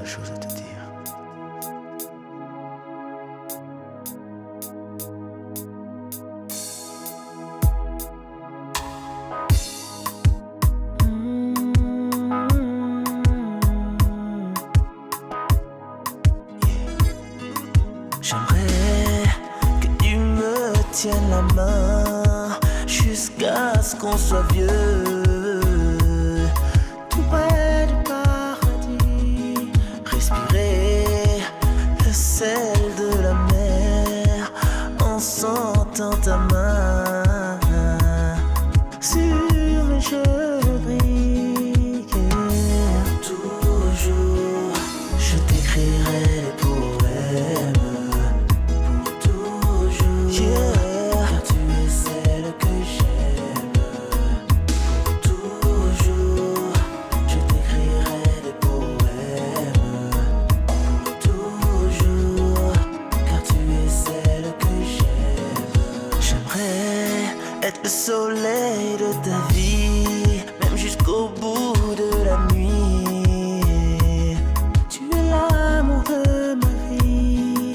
chose à te dire. J'aimerais que tu me tiennes la main jusqu'à ce qu'on soit vieux, tout près du paradis, respirer le sel de la mer en sentant ta main sur mes cheveux brillants. Toujours, je t'écrirai des poèmes. Car tu es celle que j'aime. Toujours, je t'écrirai des poèmes. Toujours, car tu es celle que j'aime. J'aimerais être le soleil de ta vie, même jusqu'au bout de la nuit. Tu es l'amour de ma vie.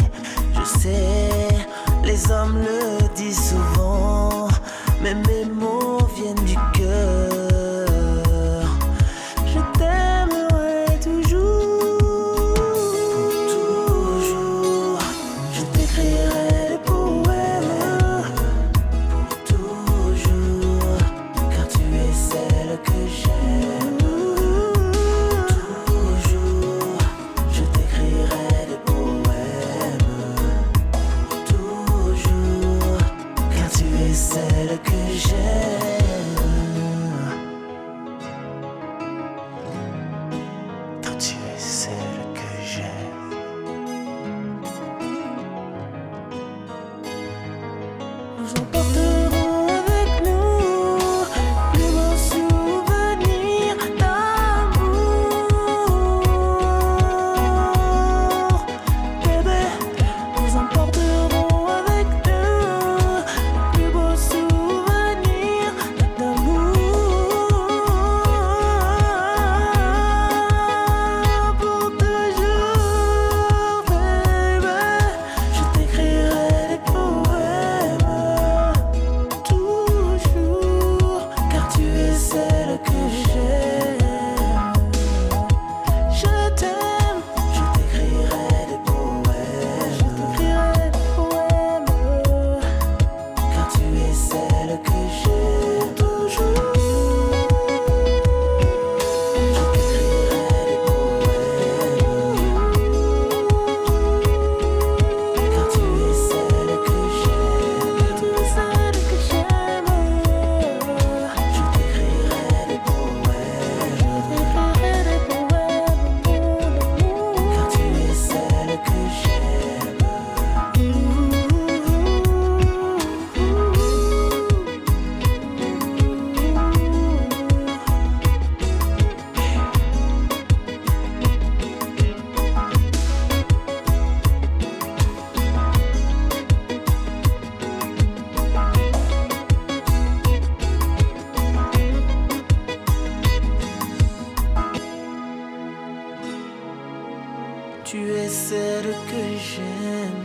Je sais, les hommes le disent souvent, mais mes mots viennent du cœur. Je t'aimerai toujours. Pour toujours, je t'écrirai des poèmes. Pour toujours, car tu es celle que j'aime. Toujours, je t'écrirai des poèmes. Car tu es celle que j'aime. Car tu es celle que j'aime. Nous emporterons avec nous plus beaux souvenirs d'amour. Bébé, nous emporterons avec nous plus beaux souvenirs d'amour. Pour toujours, baby, je t'écrirai des poèmes. Toujours, car tu es celle que j'aime. Je t'aime, je t'écrirai des poèmes. Je t'écrirai des poèmes. Car tu es celle que j'aime. Toujours, je t'écrirai des poèmes. Car tu es celle que j'aime. Tu es celle que j'aime. Je t'écrirai des poèmes. Je t'écrirai des poèmes, mon amour. Car tu es celle que j'aime. Tu es celle que j'aime.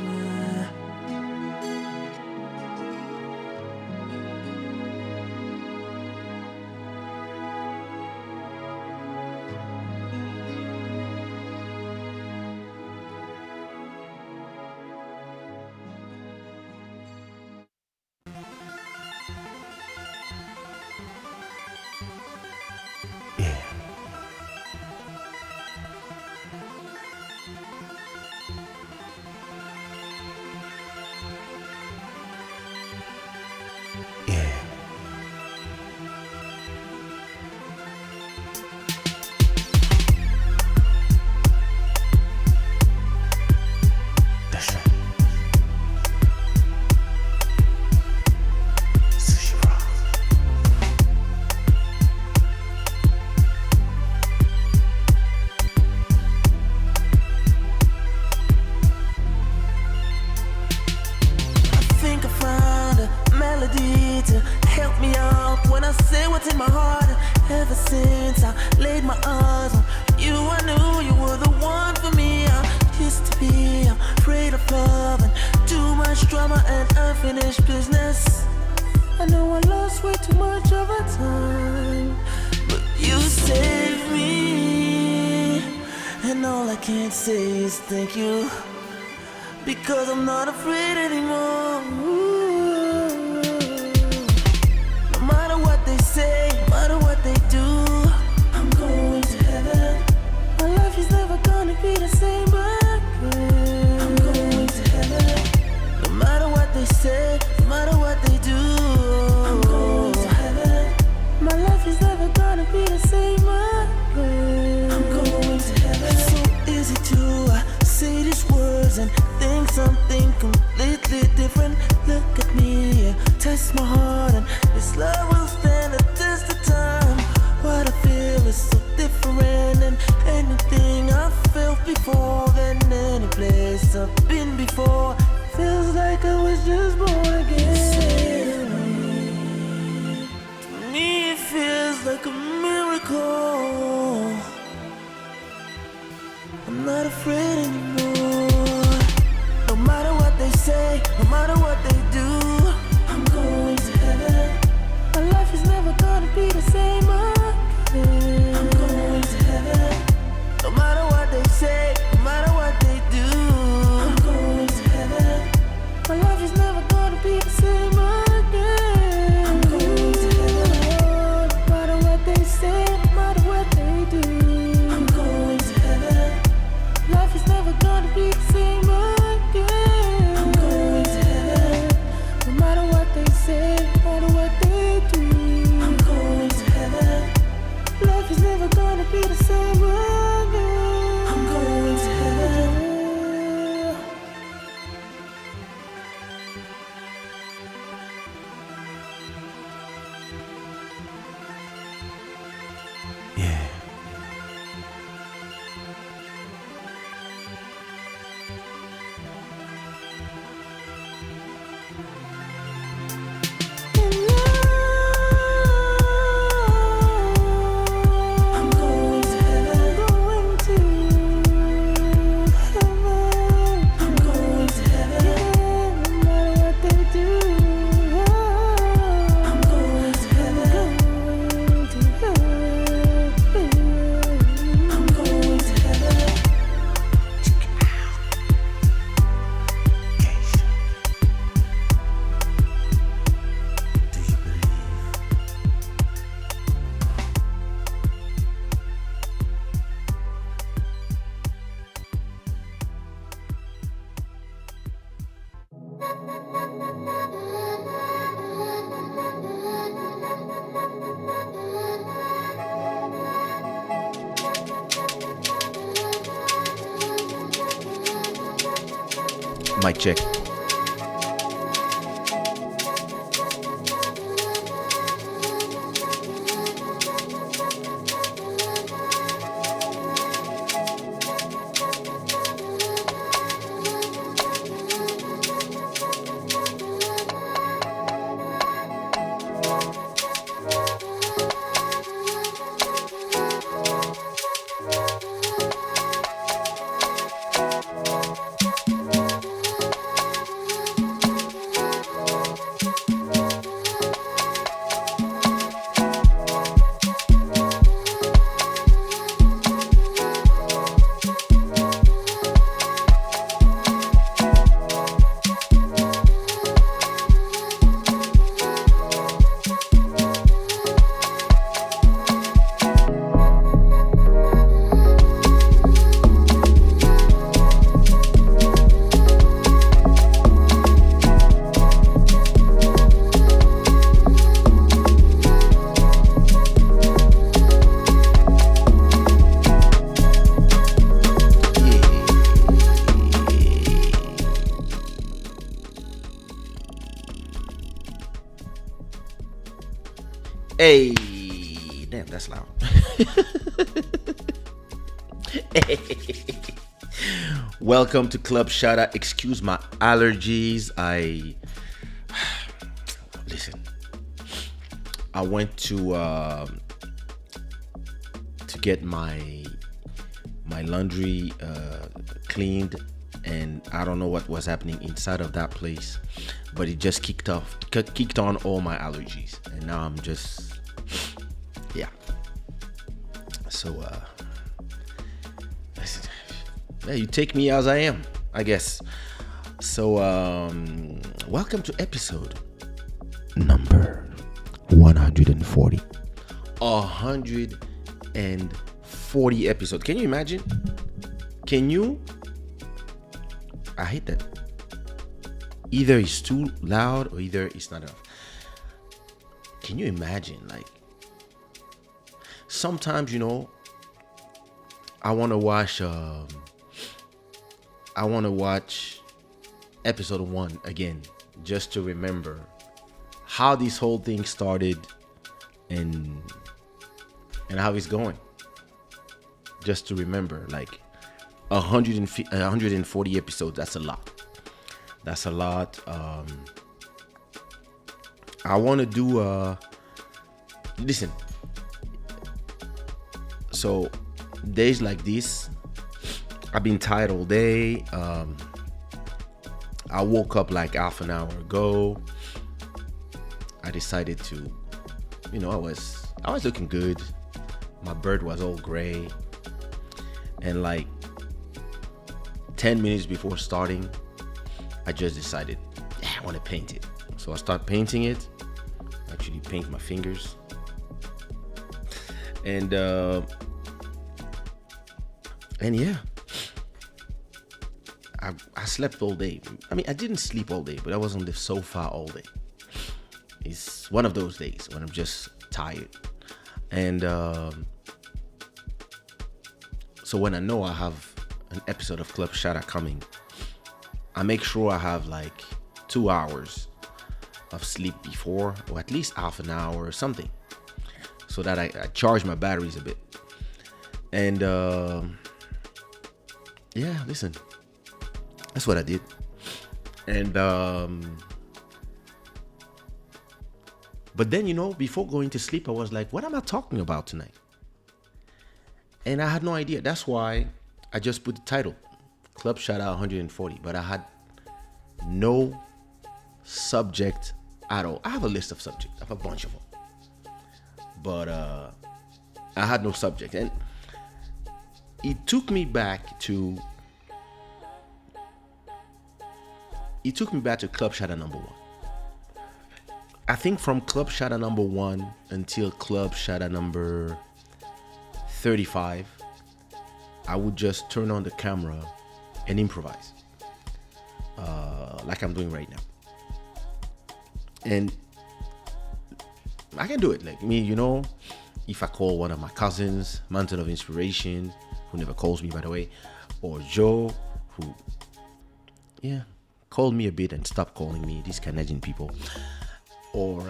Ever since I laid my eyes on you, I knew you were the one for know I lost way too much of our time, but you saved me, and all I can say is thank you, because I'm not afraid anymore. No matter what they say, no matter what they do, I'm going to heaven. My life is never gonna be the same again. I'm going to heaven. No matter what they say, no matter what they do, I'm going to heaven. My life is never gonna be the same again. I'm going to heaven. It's so easy to say these words and think something completely different. Look at me, test my heart, and this love will stand the test of time. What I feel is so different than anything I've felt before, than any place I've been before. Feels like I was just born again. To me it feels like a miracle. I'm not afraid anymore. No matter what they say, no matter what they do, I'm going to heaven. My life is never gonna be the same again. I'm going to heaven. No matter what they say, no matter what they do, I'm going to heaven. My life is never gonna be the same again. I'm going to heaven. No matter what they say, no matter what they do, I'm going to heaven. Life is never gonna be the same again. I'm going to heaven. No matter what they say, no matter what they do, I'm going to heaven. Life is never gonna be the same again. I'm going to heaven. Yeah. I'm going to heaven. Going to heaven. I'm going to heaven. No matter what they do, I'm going to heaven. Going to heaven. I'm going to heaven. Kaysha, do you believe? Mic check. Hey, damn, that's loud. Welcome to Club Shada. Excuse my allergies. Listen. I went to get my laundry cleaned, and I don't know what was happening inside of that place, but it just kicked on all my allergies, and now I'm just, yeah. So yeah, you take me as I am, I guess. So welcome to episode number 140. 140 episodes. Can you imagine? I hate that. Either it's too loud or either it's not enough. Can you imagine? Like, sometimes, I want to watch episode 1 again, just to remember how this whole thing started and how it's going. Just to remember, like, 140 episodes. That's a lot. I want to do listen. So days like this, I've been tired all day. I woke up like half an hour ago. I decided to, I was looking good. My bird was all gray, and like 10 minutes before starting, I just decided, I want to paint it. So I start painting it. Actually paint my fingers. And yeah, I slept all day. I mean, I didn't sleep all day, but I was on the sofa all day. It's one of those days when I'm just tired. And so when I know I have an episode of Club Shada coming, I make sure I have like 2 hours of sleep before, or at least half an hour or something, so that I charge my batteries a bit. And yeah, listen, that's what I did. And but then, before going to sleep, I was like, what am I talking about tonight? And I had no idea. That's why I just put the title, Club Shada 140, but I had no subject at all. I have a list of subjects. I have a bunch of them. But I had no subject. And it took me back to Club Shada number 1. I think from Club Shada number 1 until Club Shada number 35, I would just turn on the camera and improvise, like I'm doing right now. And I can do it. Like me, if I call one of my cousins, Mountain of Inspiration, who never calls me, by the way, or Joe, who, called me a bit and stopped calling me, these Canadian people, or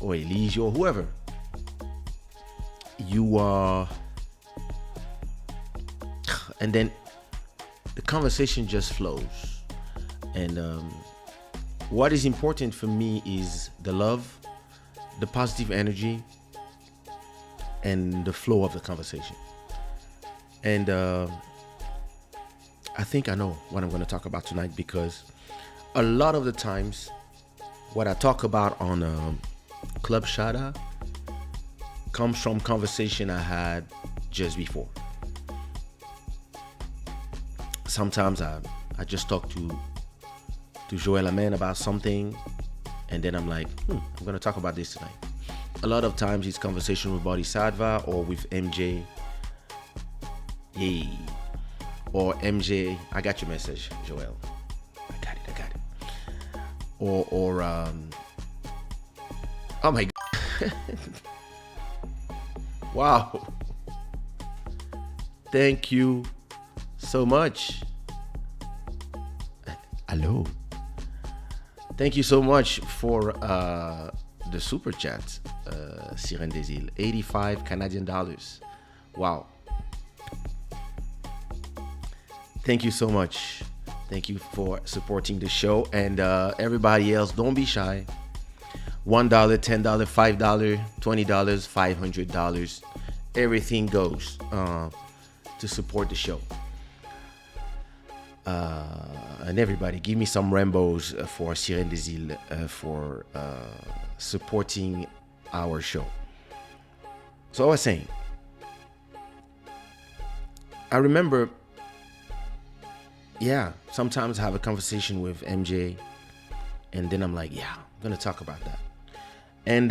Elise, or whoever, you are, and then the conversation just flows. And what is important for me is the love, the positive energy, and the flow of the conversation. And I think I know what I'm going to talk about tonight, because a lot of the times what I talk about on Club Shada comes from conversation I had just before. Sometimes I just talk to Joel Amen about something, and then I'm like, I'm going to talk about this tonight. A lot of times it's conversation with Bodhisattva or with MJ. Yay. Or MJ, I got your message, Joel. I got it. Or oh my God. Wow. Thank you so much. Hello. Thank you so much for the super chat, Siren des Îles. 85 Canadian dollars. Wow. Thank you so much. Thank you for supporting the show. And everybody else, don't be shy. $1, $10, $5, $20, $500. Everything goes to support the show. And everybody, give me some rainbows for Sirène des Îles for supporting our show. So I was saying, I remember, sometimes I have a conversation with MJ, and then I'm like, I'm gonna talk about that. And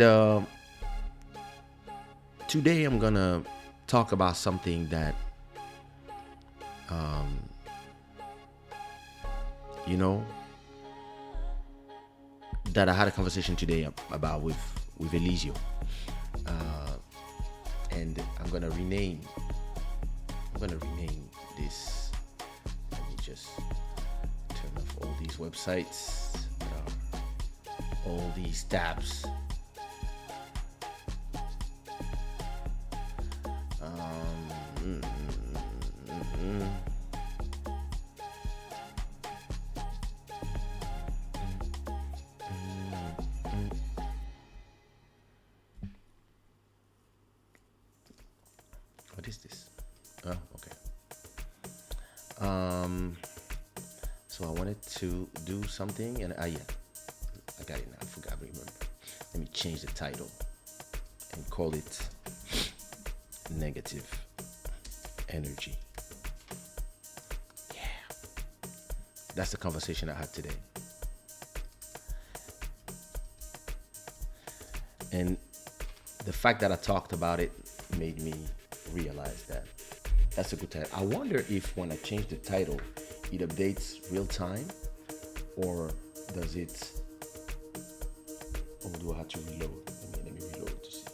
today I'm gonna talk about something that, that I had a conversation today about with Elisio. And I'm gonna rename this. Let me just turn off all these websites, all these tabs. What is this? Oh, okay. So I wanted to do something, and I got it now. I forgot. Remember. Let me change the title and call it Negative Energy. Yeah, that's the conversation I had today. And the fact that I talked about it made me realize that that's a good title. I wonder if when I change the title, it updates real time, or does it? Or do I have to reload? Let me reload to see.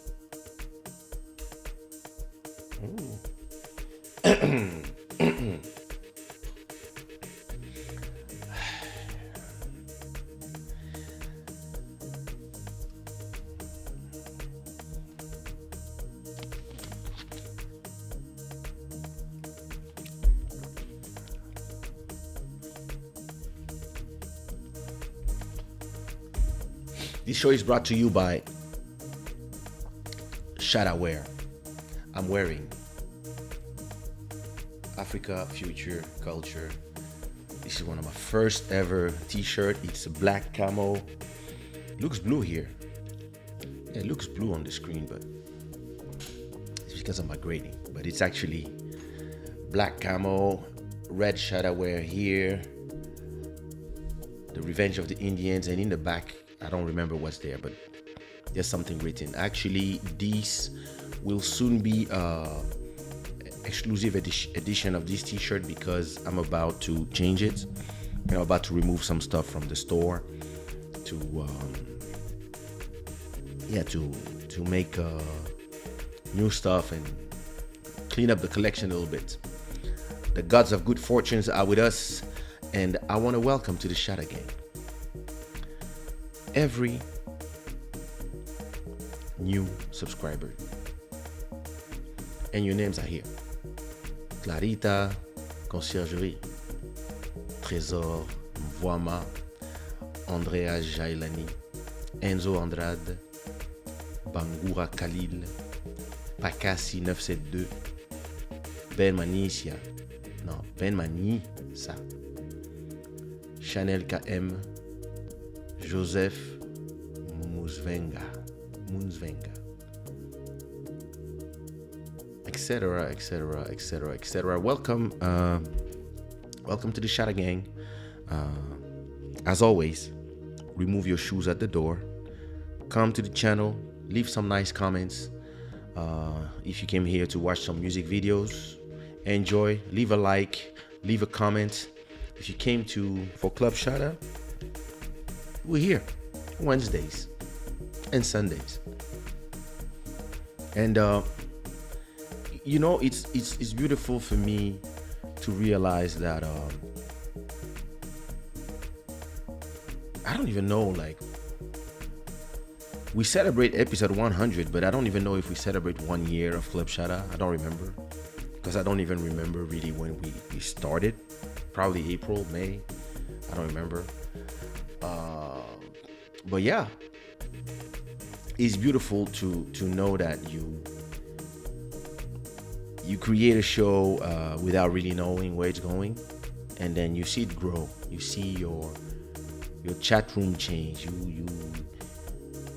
This show is brought to you by Shada Wear. I'm wearing Africa Future Culture. This is one of my first ever t-shirt. It's a black camo. Looks blue here. Yeah, it looks blue on the screen, but it's because of my grading. But it's actually black camo, red Shada Wear here. The Revenge of the Indians, and in the back, I don't remember what's there, but there's something written. Actually, these will soon be exclusive edition of this t-shirt because I'm about to change it. I'm about to remove some stuff from the store to make new stuff and clean up the collection a little bit. The gods of good fortunes are with us, and I want to welcome to the Shada Gang every new subscriber, and your names are here: Clarita, Conciergerie, Trésor, Mvoama, Andrea Jailani, Enzo Andrade, Bangura Khalil, Pakasi 972, Ben Manisa, Chanel KM, Joseph Munsvenga, etc., etc., etc., etc. Welcome to the Shada Gang. As always, remove your shoes at the door. Come to the channel, leave some nice comments. If you came here to watch some music videos, enjoy, leave a like, leave a comment. If you came for Club Shada, we're here Wednesdays and Sundays. And it's beautiful for me to realize that I don't even know, like, we celebrate episode 100, but I don't even know if we celebrate 1 year of Club Shada. I don't remember, because I don't even remember really when we started. Probably April, May, I don't remember. But yeah, it's beautiful to know that you create a show without really knowing where it's going, and then you see it grow. You see your chat room change.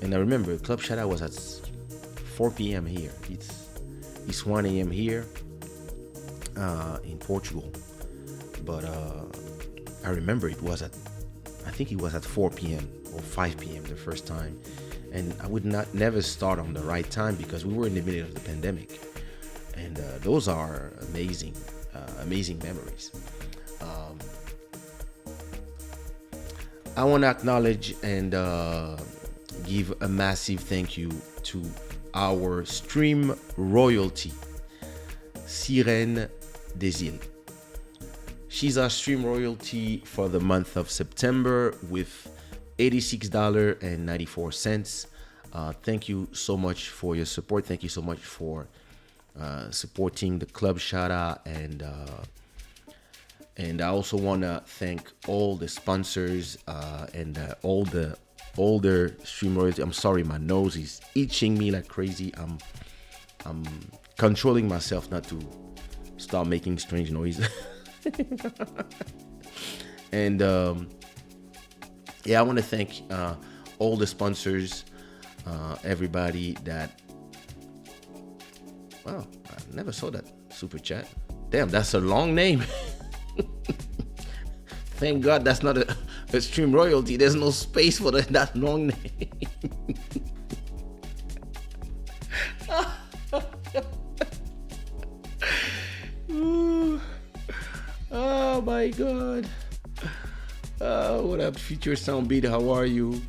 And I remember Club Shada was at 4 p.m. here. It's 1 a.m. here in Portugal. But I remember I think it was at 4 p.m. or 5 p.m. the first time. And I would never start on the right time because we were in the middle of the pandemic. And those are amazing memories. I want to acknowledge and give a massive thank you to our stream royalty, Sirène des Îles. She's our stream royalty for the month of September with $86.94. Thank you so much for your support. Thank you so much for supporting the Club Shada, and I also want to thank all the sponsors and all the older stream royalty. I'm sorry, my nose is itching me like crazy. I'm controlling myself not to start making strange noises. And yeah, I want to thank all the sponsors, everybody that. Wow, I never saw that super chat. Damn, that's a long name. Thank God that's not a stream royalty. There's no space for that long name. Oh my God. What up, Future Soundbeat? How are you?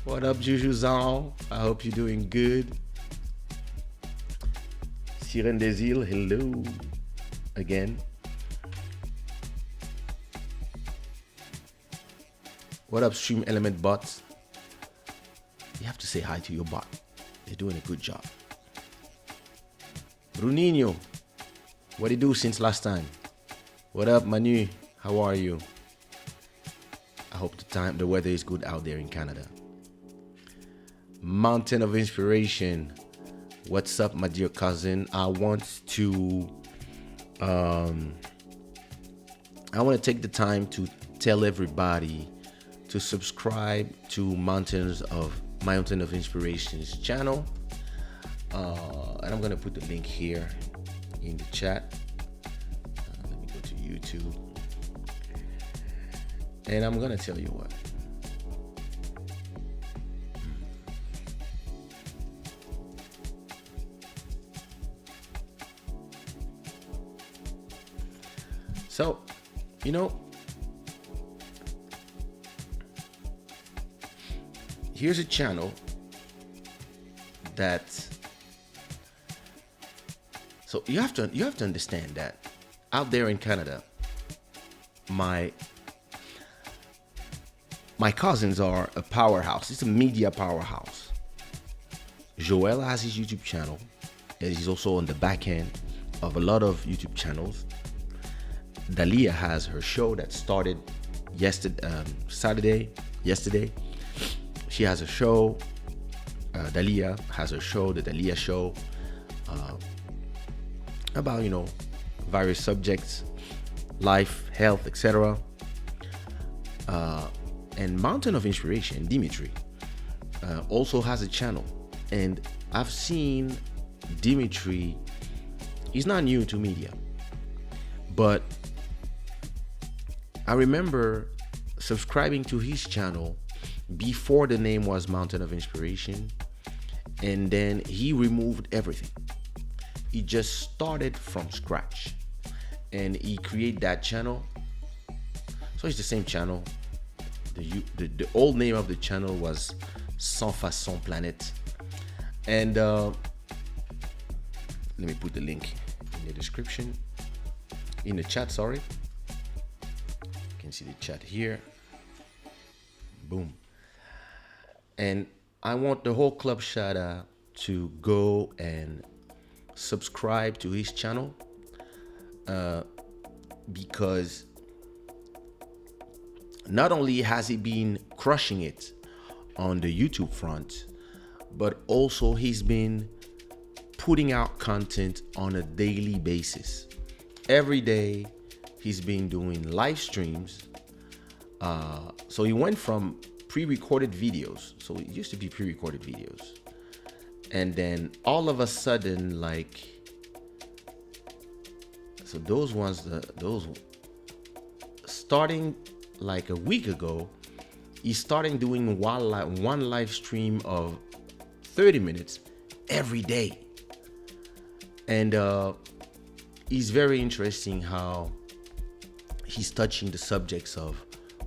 What up, Juju Zhao? I hope you're doing good. Sirène des Îles, hello again. What up, Stream Element bots? You have to say hi to your bot. They're doing a good job. Bruninho, what do you do since last time? What up, Manu? How are you? I hope the weather is good out there in Canada. Mountain of Inspiration. What's up, my dear cousin? I want to take the time to tell everybody to subscribe to Mountain of Inspiration's channel. And I'm gonna put the link here in the chat. Let me go to YouTube. And I'm gonna tell you what. So, here's a channel that. So you have to understand that out there in Canada, my cousins are a powerhouse. It's a media powerhouse. Joel has his YouTube channel, and he's also on the back end of a lot of YouTube channels. Dalia has her show that started yesterday. She has a show. Dalia has her show, the Dalia Show, about various subjects, life, health, etc. And Mountain of Inspiration, Dimitri, also has a channel, and I've seen Dimitri. He's not new to media, but I remember subscribing to his channel before the name was Mountain of Inspiration, and then he removed everything. He just started from scratch, and he created that channel. So it's the same channel. The old name of the channel was Sans Façon Planet, and let me put the link in the description, in the chat. Sorry. You can see the chat here. Boom. And I want the whole Club Shada to go and subscribe to his channel, because not only has he been crushing it on the YouTube front, but also he's been putting out content on a daily basis. Every day he's been doing live streams. So he went from pre-recorded videos. So it used to be pre-recorded videos. And then all of a sudden, like, so those starting like a week ago, he's starting doing one live stream of 30 minutes every day. And it's very interesting how he's touching the subjects of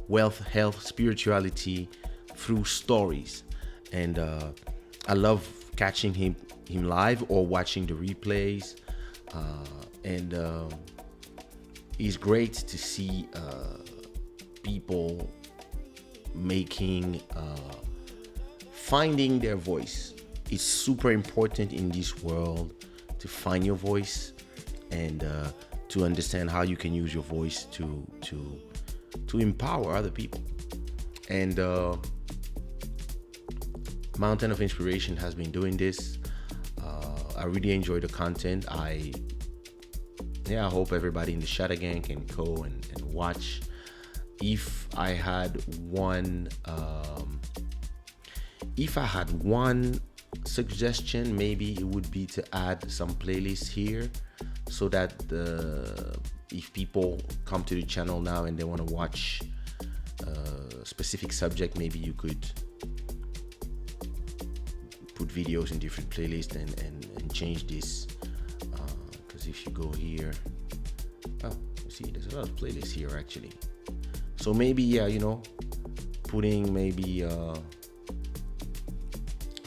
wealth, health, spirituality through stories. And I love catching him live or watching the replays. And it's great to see people finding their voice. It's super important in this world to find your voice and to understand how you can use your voice to empower other people. And Mountain of Inspiration has been doing this. I really enjoy the content. I hope everybody in the Shada gang can go and watch. If I had one suggestion, maybe it would be to add some playlists here, so that if people come to the channel now and they want to watch a specific subject, maybe you could put videos in different playlists and change this. Because if you go here, you see there's a lot of playlists here actually. So maybe putting maybe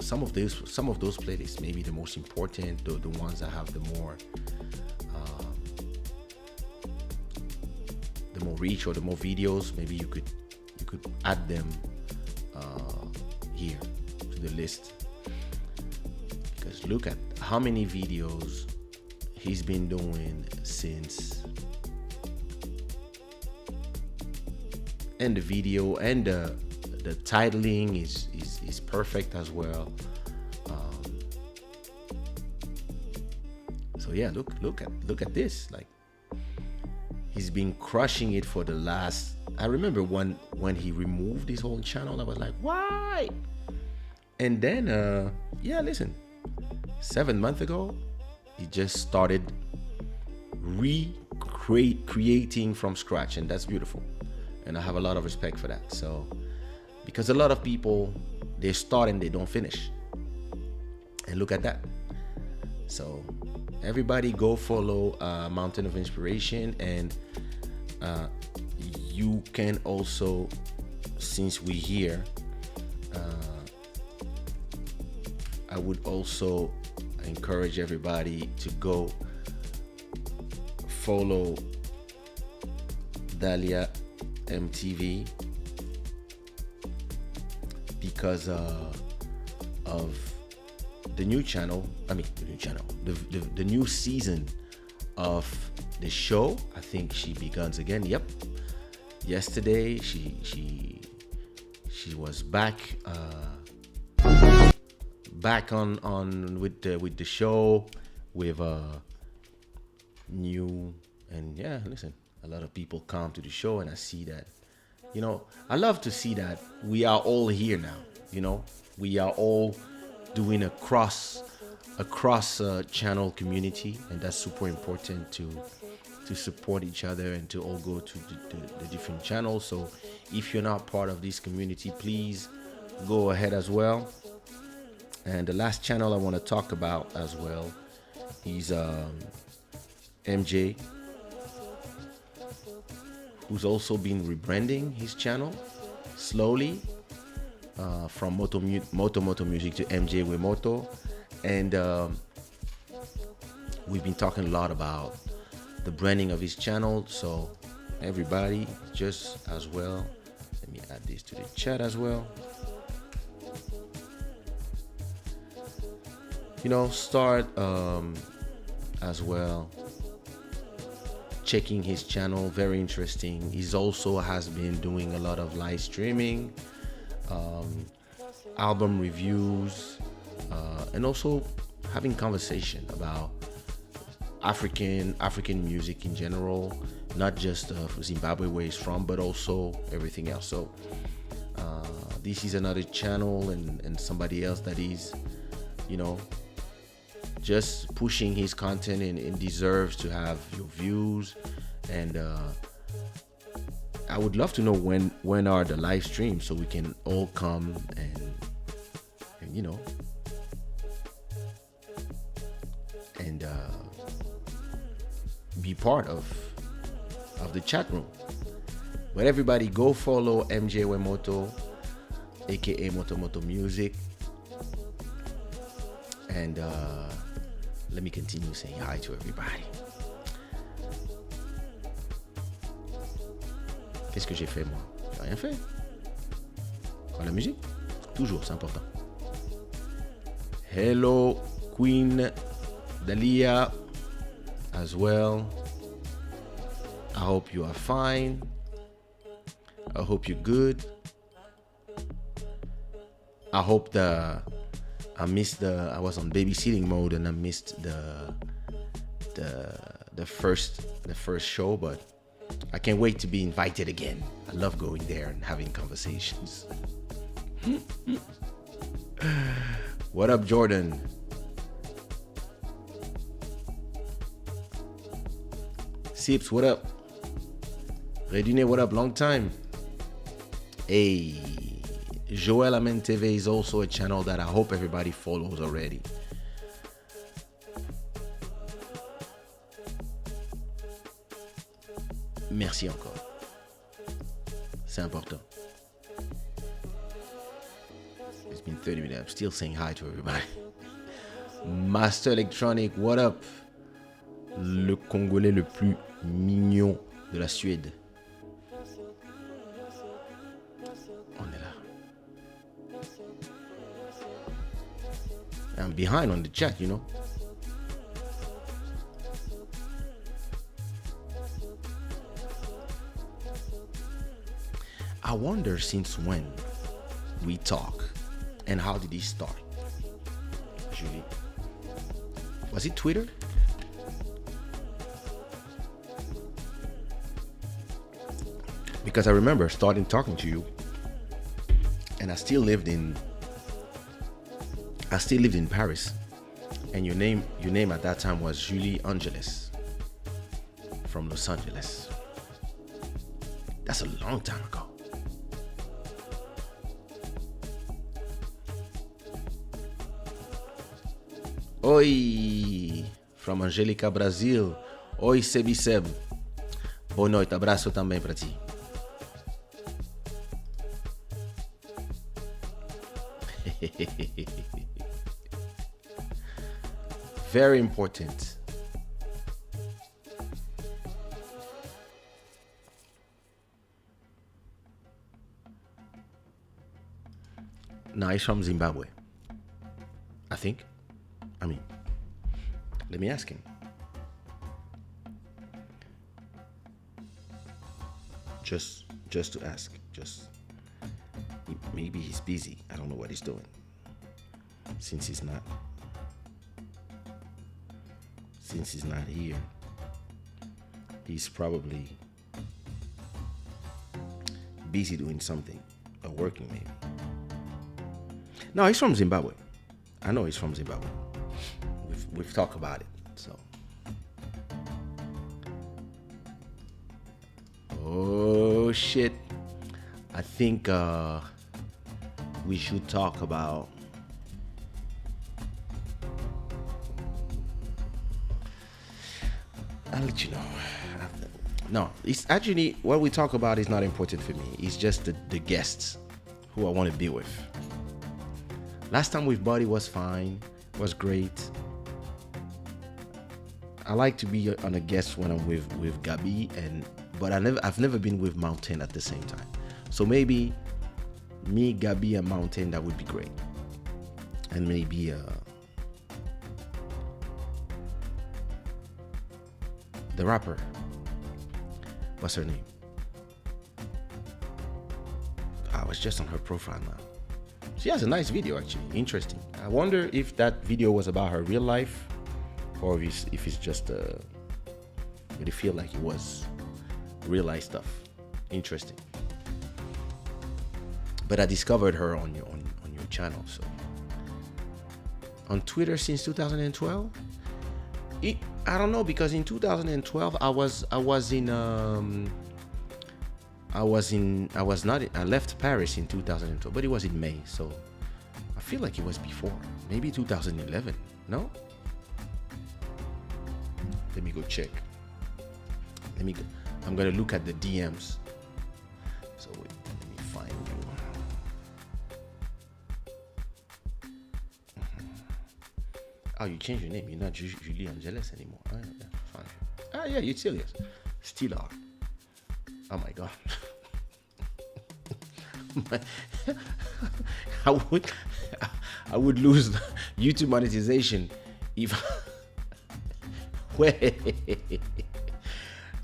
some of those playlists, maybe the most important, the ones that have the more reach or the more videos, maybe you could add them here to the list. Because look at how many videos he's been doing since, and the video and the titling is perfect as well. So yeah, look at this. Like, he's been crushing it for the last. I remember when he removed his whole channel, I was like, why? And then listen, 7 months ago, he just started creating from scratch, and that's beautiful. And I have a lot of respect for that. So, because a lot of people, they start and they don't finish. And look at that. So everybody go follow Mountain of Inspiration. And you can also, since we're here, I would also encourage everybody to go follow Dahlia MTV, because of the new channel. The new season of the show. I think she begins again. Yep. Yesterday she was back on with the show with new. And yeah, listen, a lot of people come to the show, and I see that, I love to see that we are all here now. We are all doing a cross channel community, and that's super important to support each other and to all go to the different channels. So if you're not part of this community, please go ahead as well. And the last channel I want to talk about as well is MJ, who's also been rebranding his channel slowly from Moto Music to MJ with Moto. And we've been talking a lot about the branding of his channel. So everybody, just as well, let me add this to the chat as well. Start as well checking his channel. Very interesting. He's also has been doing a lot of live streaming, album reviews, and also having conversation about African music in general, not just Zimbabwe where he's from, but also everything else. So this is another channel and somebody else that is, you know, just pushing his content and deserves to have your views. And I would love to know when are the live streams so we can all come and you know, and be part of the chat room. But everybody go follow MJ Wemoto, aka Moto Music, and let me continue saying hi to everybody. Qu'est-ce que j'ai fait moi? J'ai rien fait. Pas la musique? Toujours, c'est important. Hello, Queen Dalia, as well. I hope you are fine. I hope you're good. I hope I was on babysitting mode and I missed the first show, but I can't wait to be invited again. I love going there and having conversations. What up, Jordan? Sips, what up? Redune, what up? Long time. Hey, Joel Amen TV is also a channel that I hope everybody follows already. Merci encore. C'est important. It's been 30 minutes. I'm still saying hi to everybody. Master Electronic, what up? Le Congolais le plus mignon de la Suède. On est là. I'm behind on the chat, you know. I wonder since when we talk and how did it start? Julie, was it Twitter? Because I remember starting talking to you, and I still lived in Paris, and your name at that time was Julie Angeles from Los Angeles. That's a long time ago. Oi, from Angélica, Brasil. Oi, Sebi Seb. Boa noite, abraço também para ti. Very important. No, he's from Zimbabwe, I think. I mean, let me ask him. Just to ask. Maybe he's busy. I don't know what he's doing. Since he's not here, he's probably busy doing something or working maybe. No, he's from Zimbabwe. I know he's from Zimbabwe. We've talked about it. So, oh shit, I think we should talk about I'll let you know. No, it's actually what we talk about is not important for me. It's just the guests who I want to be with. Last time with Buddy was fine, was great. I like to be on a guest when I'm with Gabi, but I've never been with Mountain at the same time. So maybe me, Gabi, and Mountain, that would be great. And maybe the rapper, what's her name? I was just on her profile now. She has a nice video actually, interesting. I wonder if that video was about her real life or if it's just but it feel like it was. real life stuff. Interesting. But I discovered her on your channel. So on Twitter since 2012. I don't know, because in 2012 I left Paris in 2012, but it was in May, so I feel like it was before, maybe 2011. No? Let me go check. I'm gonna look at the DMs. So wait, let me find you. Oh, you changed your name. You're not Julie Angeles anymore. Oh, yeah, fine. Ah, yeah, you're still, yes. Still are. Oh my God. I would lose YouTube monetization if wait,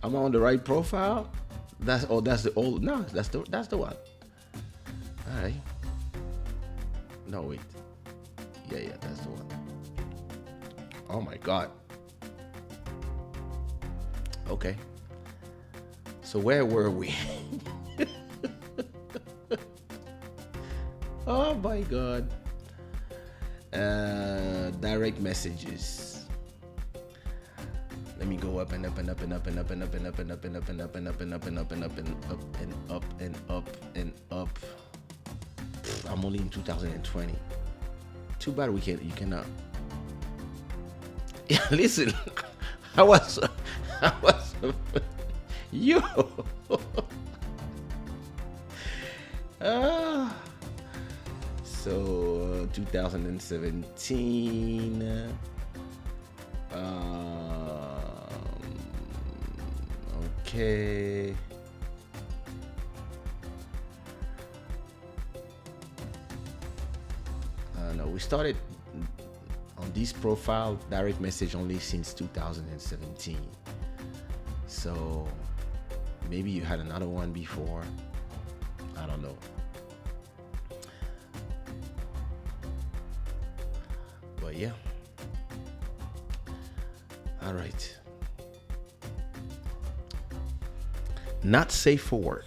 am I on the right profile? That's the old. No, that's the one. All right. No, wait. Yeah, that's the one. Oh my God. Okay. So where were we? Oh my God. Direct messages. Let me go up and up and up and up and up and up and up and up and up and up and up and up and up and up and up and up and up and up. I'm only in 2020. Too bad you cannot. Yeah, listen. I was yo. So 2017. Okay. No, we started on this profile direct message only since 2017. So maybe you had another one before. I don't know. But yeah. All right. Not safe for work.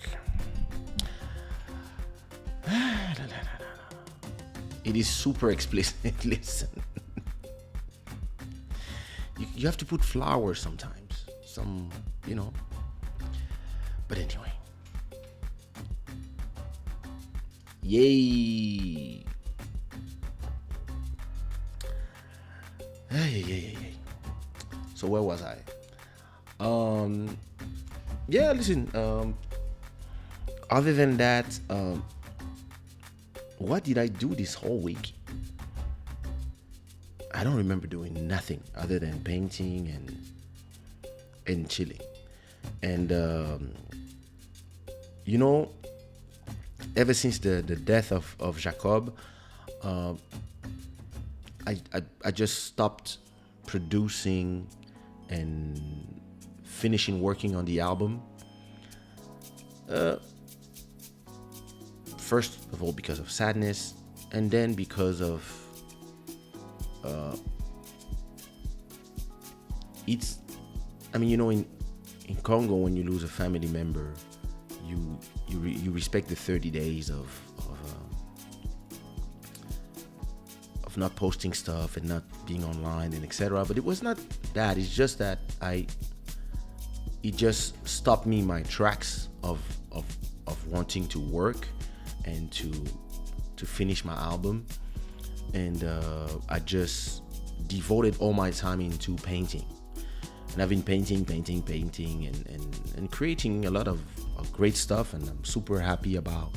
It is super explicit. Listen. You have to put flowers sometimes. Some, But anyway. Yay. Hey. So where was I? Yeah, listen. Other than that, what did I do this whole week? I don't remember doing nothing other than painting and chilling. And ever since the death of Jacob, I just stopped producing and finishing working on the album. First of all, because of sadness, and then because of in Congo, when you lose a family member, you respect the 30 days of not posting stuff and not being online and etc. But it was not that. It's just that it just stopped me my tracks of wanting to work and to finish my album. And I just devoted all my time into painting. And I've been painting and creating a lot of great stuff, and I'm super happy about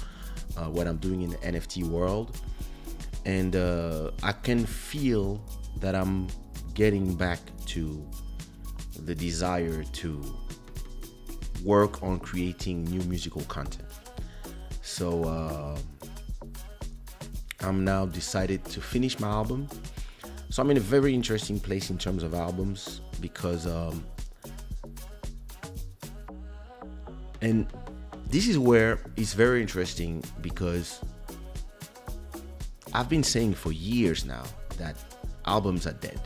what I'm doing in the NFT world. And I can feel that I'm getting back to the desire to work on creating new musical content. So I'm now decided to finish my album. So I'm in a very interesting place in terms of albums, because and this is where it's very interesting, because I've been saying for years now that albums are dead.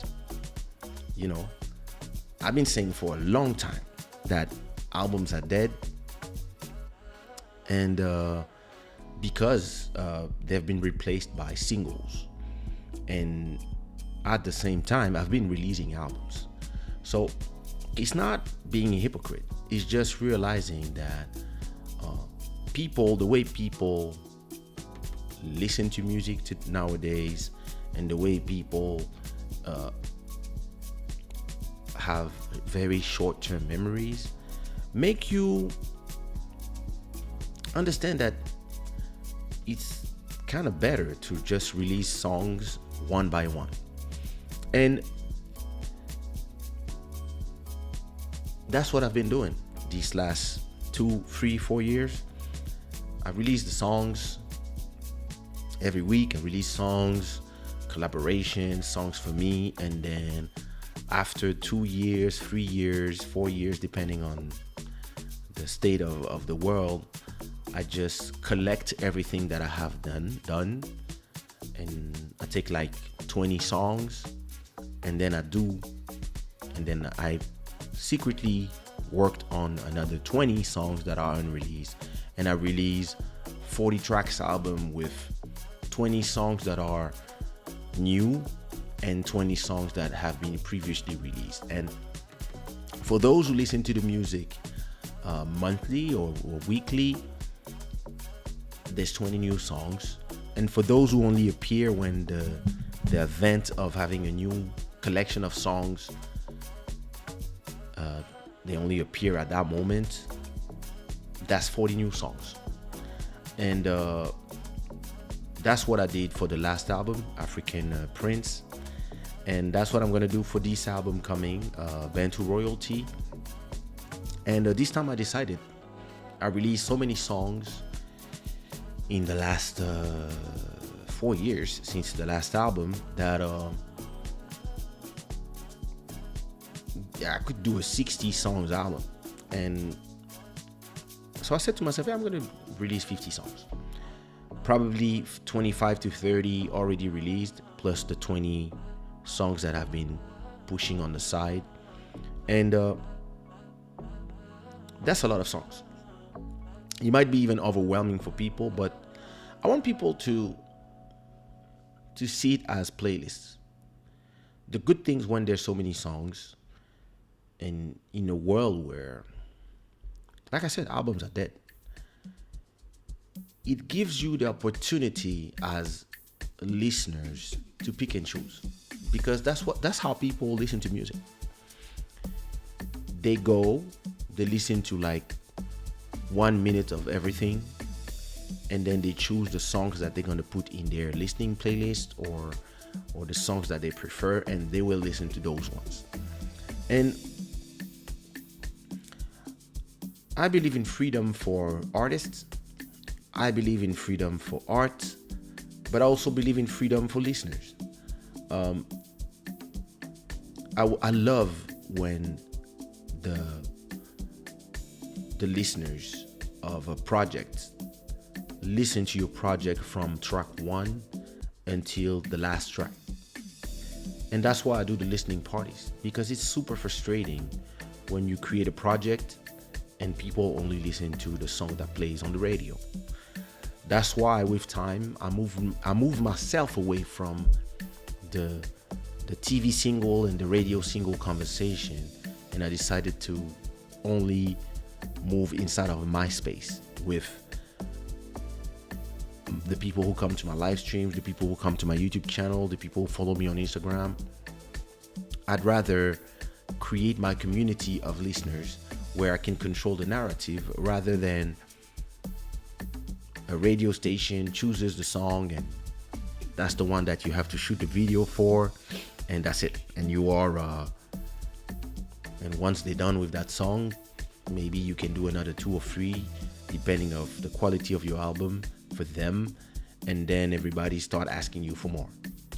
I've been saying for a long time that albums are dead, and because they've been replaced by singles, and at the same time I've been releasing albums. So it's not being a hypocrite, it's just realizing that the way people listen to music nowadays, and the way people have very short-term memories, make you understand that it's kind of better to just release songs one by one. And that's what I've been doing these last 2, 3, 4 years. I release the songs every week. I release songs, collaborations, songs for me, and then after 2 years, 3 years, 4 years, depending on the state of the world, I just collect everything that I have done, and I take like 20 songs, and then I secretly worked on another 20 songs that are unreleased, and I release 40 tracks album with 20 songs that are new and 20 songs that have been previously released. And for those who listen to the music monthly or weekly, there's 20 new songs. And for those who only appear when the event of having a new collection of songs, they only appear at that moment, that's 40 new songs. And that's what I did for the last album, African Prince. And that's what I'm gonna do for this album coming, Bantu Royalty. And this time I decided, I released so many songs in the last 4 years since the last album that I could do a 60 songs album. And so I said to myself, I'm gonna release 50 songs. Probably 25 to 30 already released, plus the 20 songs that I've been pushing on the side. And that's a lot of songs. It might be even overwhelming for people, but I want people to see it as playlists. The good things when there's so many songs, and in a world where, like I said, albums are dead, it gives you the opportunity as listeners to pick and choose, because that's how people listen to music. They listen to like 1 minute of everything, and then they choose the songs that they're going to put in their listening playlist, or the songs that they prefer, and they will listen to those ones. And I believe in freedom for artists. I believe in freedom for art, but I also believe in freedom for listeners. I love when the listeners of a project listen to your project from track 1 until the last track. And that's why I do the listening parties, because it's super frustrating when you create a project and people only listen to the song that plays on the radio. That's why with time I move myself away from the TV single and the radio single conversation, and I decided to only move inside of my space with the people who come to my live streams, the people who come to my YouTube channel, the people who follow me on Instagram. I'd rather create my community of listeners where I can control the narrative, rather than a radio station chooses the song and that's the one that you have to shoot the video for, and that's it. And you are and once they're done with that song, maybe you can do another 2 or 3 depending of the quality of your album for them, and then everybody start asking you for more,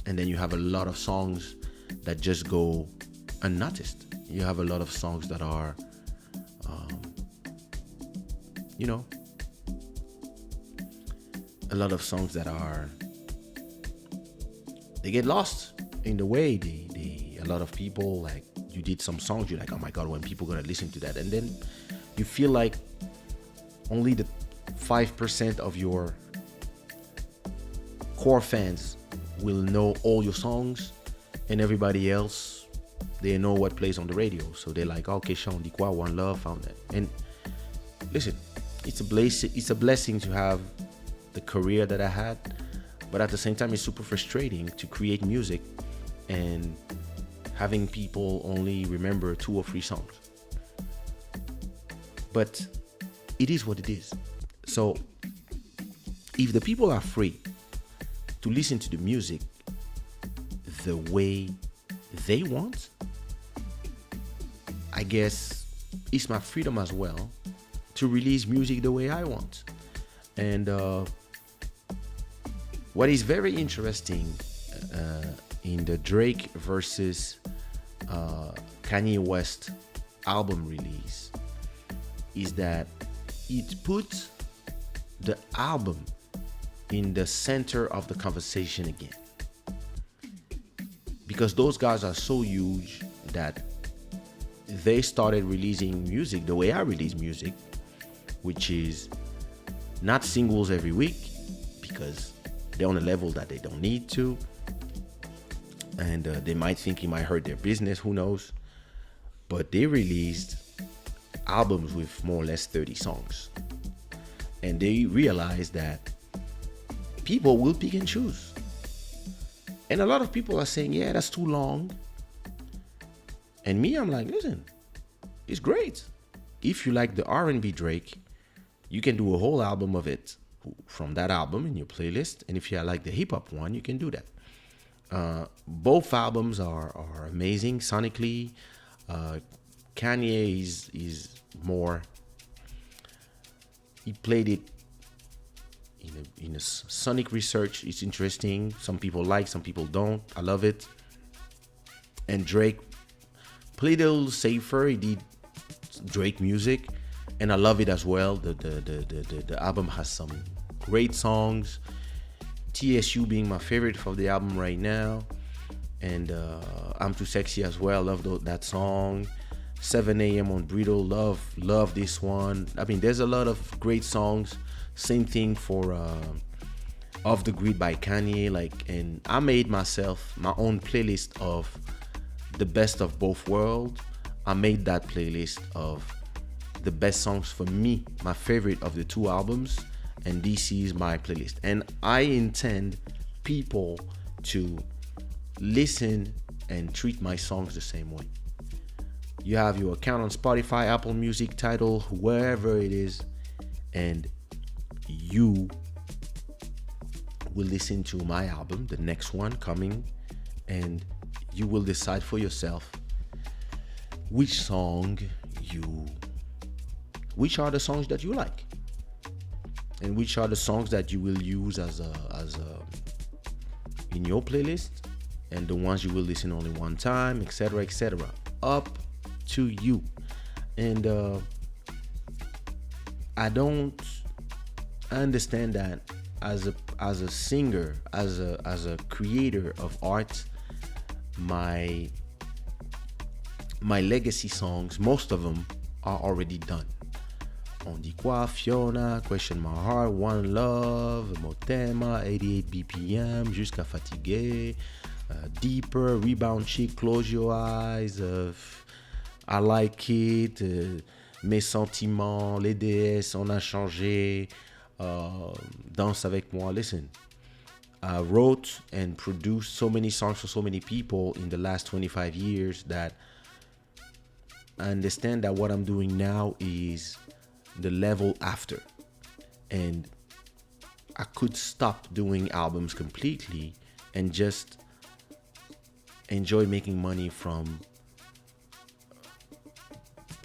and then you have a lot of songs that just go unnoticed. You have a lot of songs that are a lot of songs that are, they get lost in the way. A lot of people, like, you did some songs, you're like, oh my god, when people gonna listen to that, and then you feel like only the 5% of your core fans will know all your songs, and everybody else, they know what plays on the radio. So they're like, oh, Kaysha, on dit quoi, One Love, found that. And listen, it's a blessing to have the career that I had, but at the same time, it's super frustrating to create music and having people only remember 2 or 3 songs. But it is what it is. So if the people are free to listen to the music the way they want, I guess it's my freedom as well to release music the way I want. And what is very interesting in the Drake versus Kanye West album release is that it puts the album in the center of the conversation again. Because those guys are so huge that they started releasing music the way I release music, which is not singles every week because they're on a level that they don't need to. And they might think it might hurt their business, who knows. But they released albums with more or less 30 songs. And they realized that people will pick and choose. And a lot of people are saying, yeah, that's too long. And me, I'm like, listen, it's great. If you like the R&B Drake, you can do a whole album of it from that album in your playlist. And if you like the hip hop one, you can do that. Both albums are amazing sonically. Kanye is more, he played it in a sonic research. It's interesting. Some people like, some people don't. I love it. And Drake played a little safer. He did Drake music, and I love it as well. The album has some great songs. TSU being my favorite for the album right now, and I'm Too Sexy as well. Love that song. 7 a.m. on Brittle, love this one. I mean, there's a lot of great songs. Same thing for Off the Grid by Kanye. And I made myself my own playlist of the best of both worlds. I made that playlist of the best songs for me, my favorite of the 2 albums, and this is my playlist. And I intend people to listen and treat my songs the same way. You have your account on Spotify, Apple Music, Tidal, wherever it is, and you will listen to my album, the next one coming, and you will decide for yourself which are the songs that you like, and which are the songs that you will use as a in your playlist, and the ones you will listen only one time, etc., up to you. And I understand that as a singer, as a creator of art, my legacy songs, most of them are already done. On dit quoi, Fiona, Question My Heart, One Love, Motema, 88 BPM, Jusqu'à Fatigué, Deeper, Rebound Chick, Close Your Eyes, I Like It, Mes Sentiments, Les DS, On a changé, Danse avec moi. Listen, I wrote and produced so many songs for so many people in the last 25 years that I understand that what I'm doing now is the level after. And I could stop doing albums completely and just enjoy making money from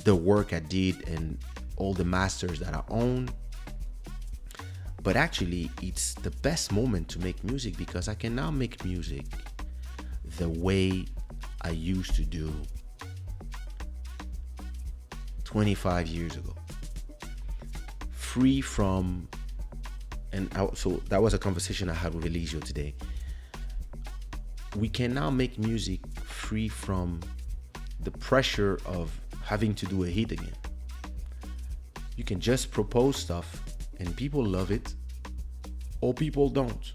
the work I did and all the masters that I own. But actually, it's the best moment to make music because I can now make music the way I used to do 25 years ago. Free from, so that was a conversation I had with Elisio today. We can now make music free from the pressure of having to do a hit again. You can just propose stuff and people love it or people don't.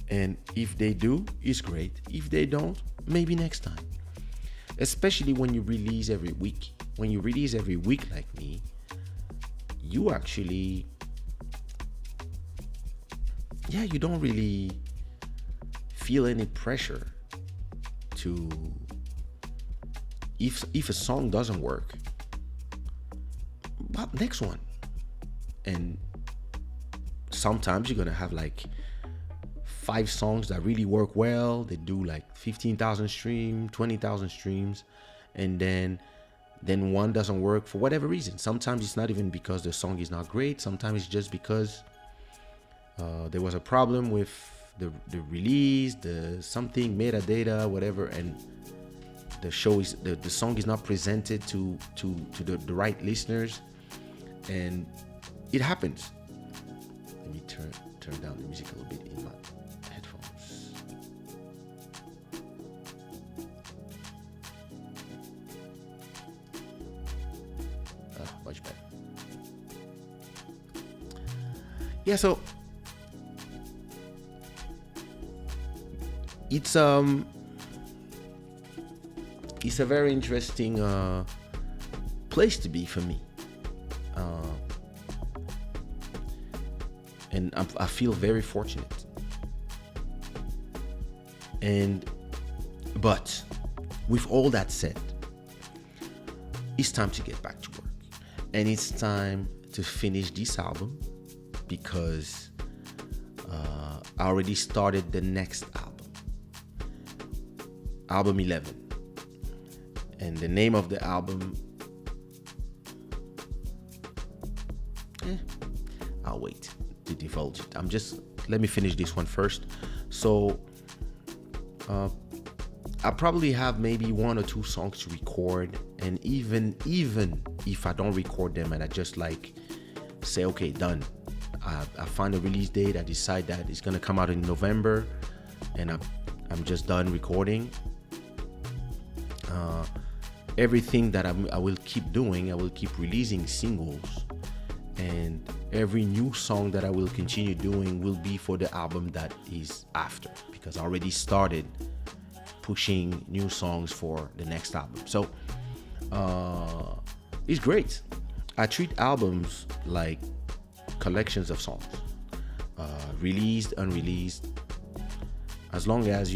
And if they do, it's great. If they don't, maybe next time. Especially when you release every week. When you release every week like me, you actually, you don't really feel any pressure to, if a song doesn't work, well, next one. And sometimes you're gonna have like 5 songs that really work well. They do like 15,000 streams, 20,000 streams, and then one doesn't work for whatever reason. Sometimes it's not even because the song is not great. Sometimes it's just because there was a problem with the release, the something metadata, whatever, and the song is not presented to the right listeners, and it happens. Let me turn down the music a little bit in my headphones. Much better. Yeah, so it's a very interesting place to be for me, and I feel very fortunate. But with all that said, it's time to get back to work, and it's time to finish this album because I already started the next album 11, and the name of the album, I'll wait to divulge it. Let me finish this one first. So I probably have maybe 1 or 2 songs to record, and even if I don't record them and I just like say, okay, done, I find a release date, I decide that it's gonna come out in November, and I'm just done recording. Everything that I will keep doing, I will keep releasing singles, and every new song that I will continue doing will be for the album that is after, because I already started pushing new songs for the next album. So it's great. I treat albums like collections of songs, released, unreleased, as long as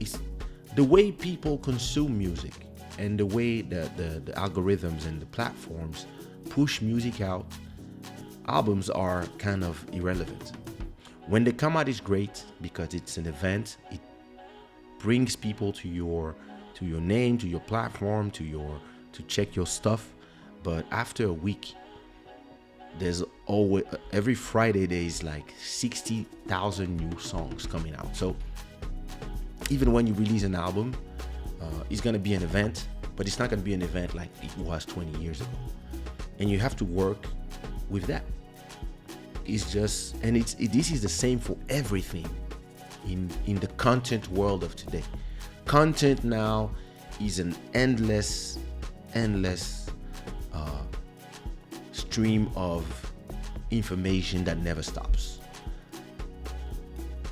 it's the way people consume music and the way the algorithms and the platforms push music out. Albums are kind of irrelevant. When they come out, it's great because it's an event. It brings people to your name, to your platform, to check your stuff. But after a week, there's always, every Friday there's like 60,000 new songs coming out. So even when you release an album, it's gonna be an event, but it's not gonna be an event like it was 20 years ago. And you have to work with that. It's just, and this is the same for everything in the content world of today. Content now is an endless stream of information that never stops.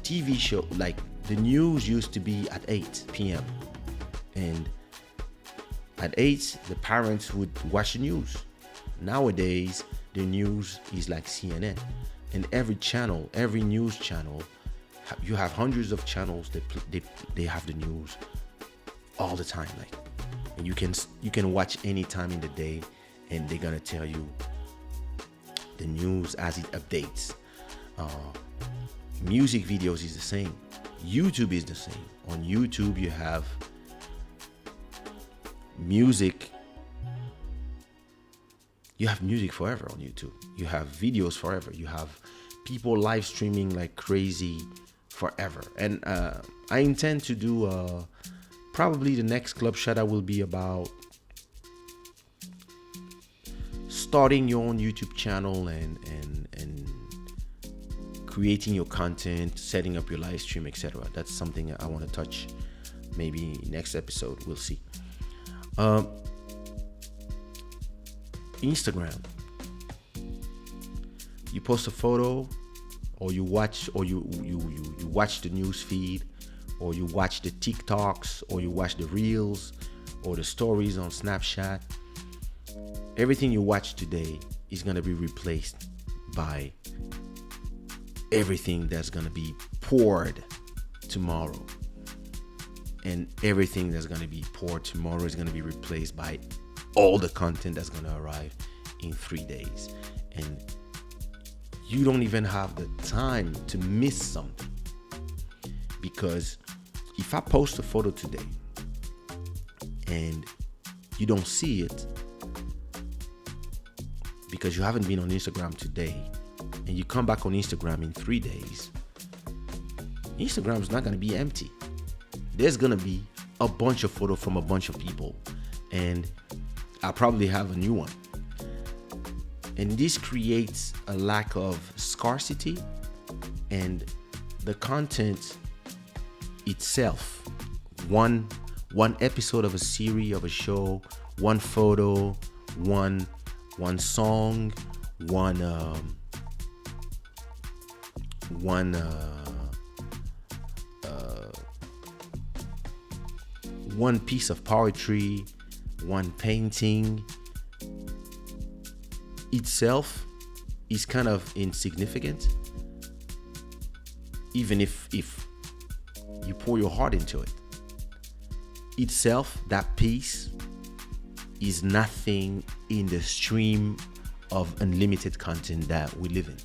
TV show, like the news used to be at 8 p.m. and at 8 the parents would watch the news. Nowadays the news is like CNN, and every news channel, you have hundreds of channels that they have the news all the time, like, and you can watch any time in the day and they're gonna tell you the news as it updates. Music videos is the same. YouTube is the same. On YouTube you have music. You have music forever on YouTube. You have videos forever. You have people live streaming like crazy forever. And I intend to do probably the next Club Shada will be about starting your own YouTube channel and creating your content, setting up your live stream, etc. That's something I want to touch maybe next episode. We'll see. Instagram. You post a photo, or you watch, or you watch the news feed, or you watch the TikToks, or you watch the reels, or the stories on Snapchat. Everything you watch today is gonna be replaced by everything that's gonna be poured tomorrow. And everything that's gonna be poured tomorrow is gonna be replaced by all the content that's gonna arrive in 3 days. And you don't even have the time to miss something. Because if I post a photo today and you don't see it because you haven't been on Instagram today, and you come back on Instagram in 3 days, Instagram is not going to be empty. There's going to be a bunch of photos from a bunch of people, and I'll probably have a new one. And this creates a lack of scarcity, and the content itself, one episode of a series, of a show, one photo, one song, one piece of poetry, one painting itself is kind of insignificant, even if you pour your heart into it. Itself, that piece is nothing in the stream of unlimited content that we live in.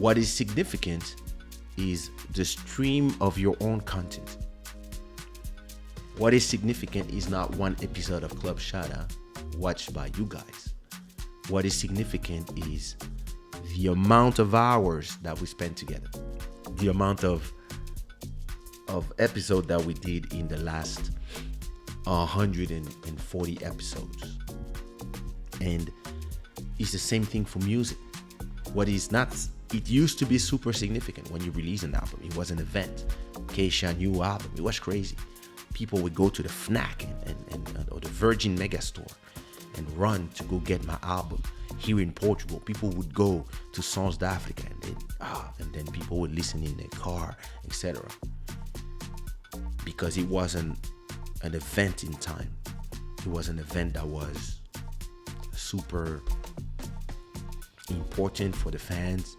What is significant is the stream of your own content. What is significant is not one episode of Club Shada watched by you guys. What is significant is the amount of hours that we spent together, the amount of episode that we did in the last 140 episodes. And it's the same thing for music. What is not, it used to be super significant when you release an album. It was an event. Kaysha new album, it was crazy. People would go to the FNAC or the Virgin Megastore and run to go get my album. Here in Portugal, people would go to Sons d'Africa and then people would listen in their car, etc. Because it wasn't an event in time. It was an event that was super important for the fans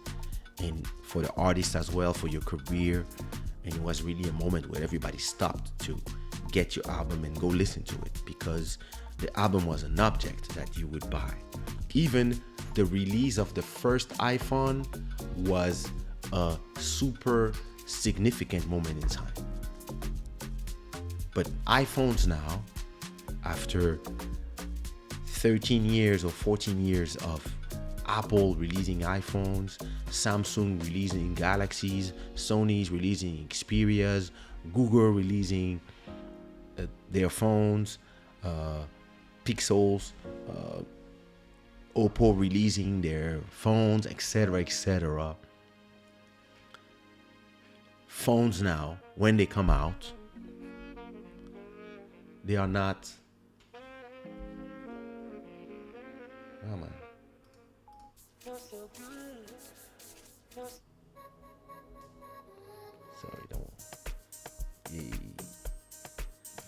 and for the artists as well, for your career. And it was really a moment where everybody stopped to get your album and go listen to it, because the album was an object that you would buy. Even the release of the first iPhone was a super significant moment in time. But iPhones now, after 13 years or 14 years of Apple releasing iPhones, Samsung releasing Galaxies, Sony's releasing Xperias, Google releasing their phones, Pixels, Oppo releasing their phones, etc., etc. Phones now, when they come out, they are not. Oh man. Sorry, don't. Yeah.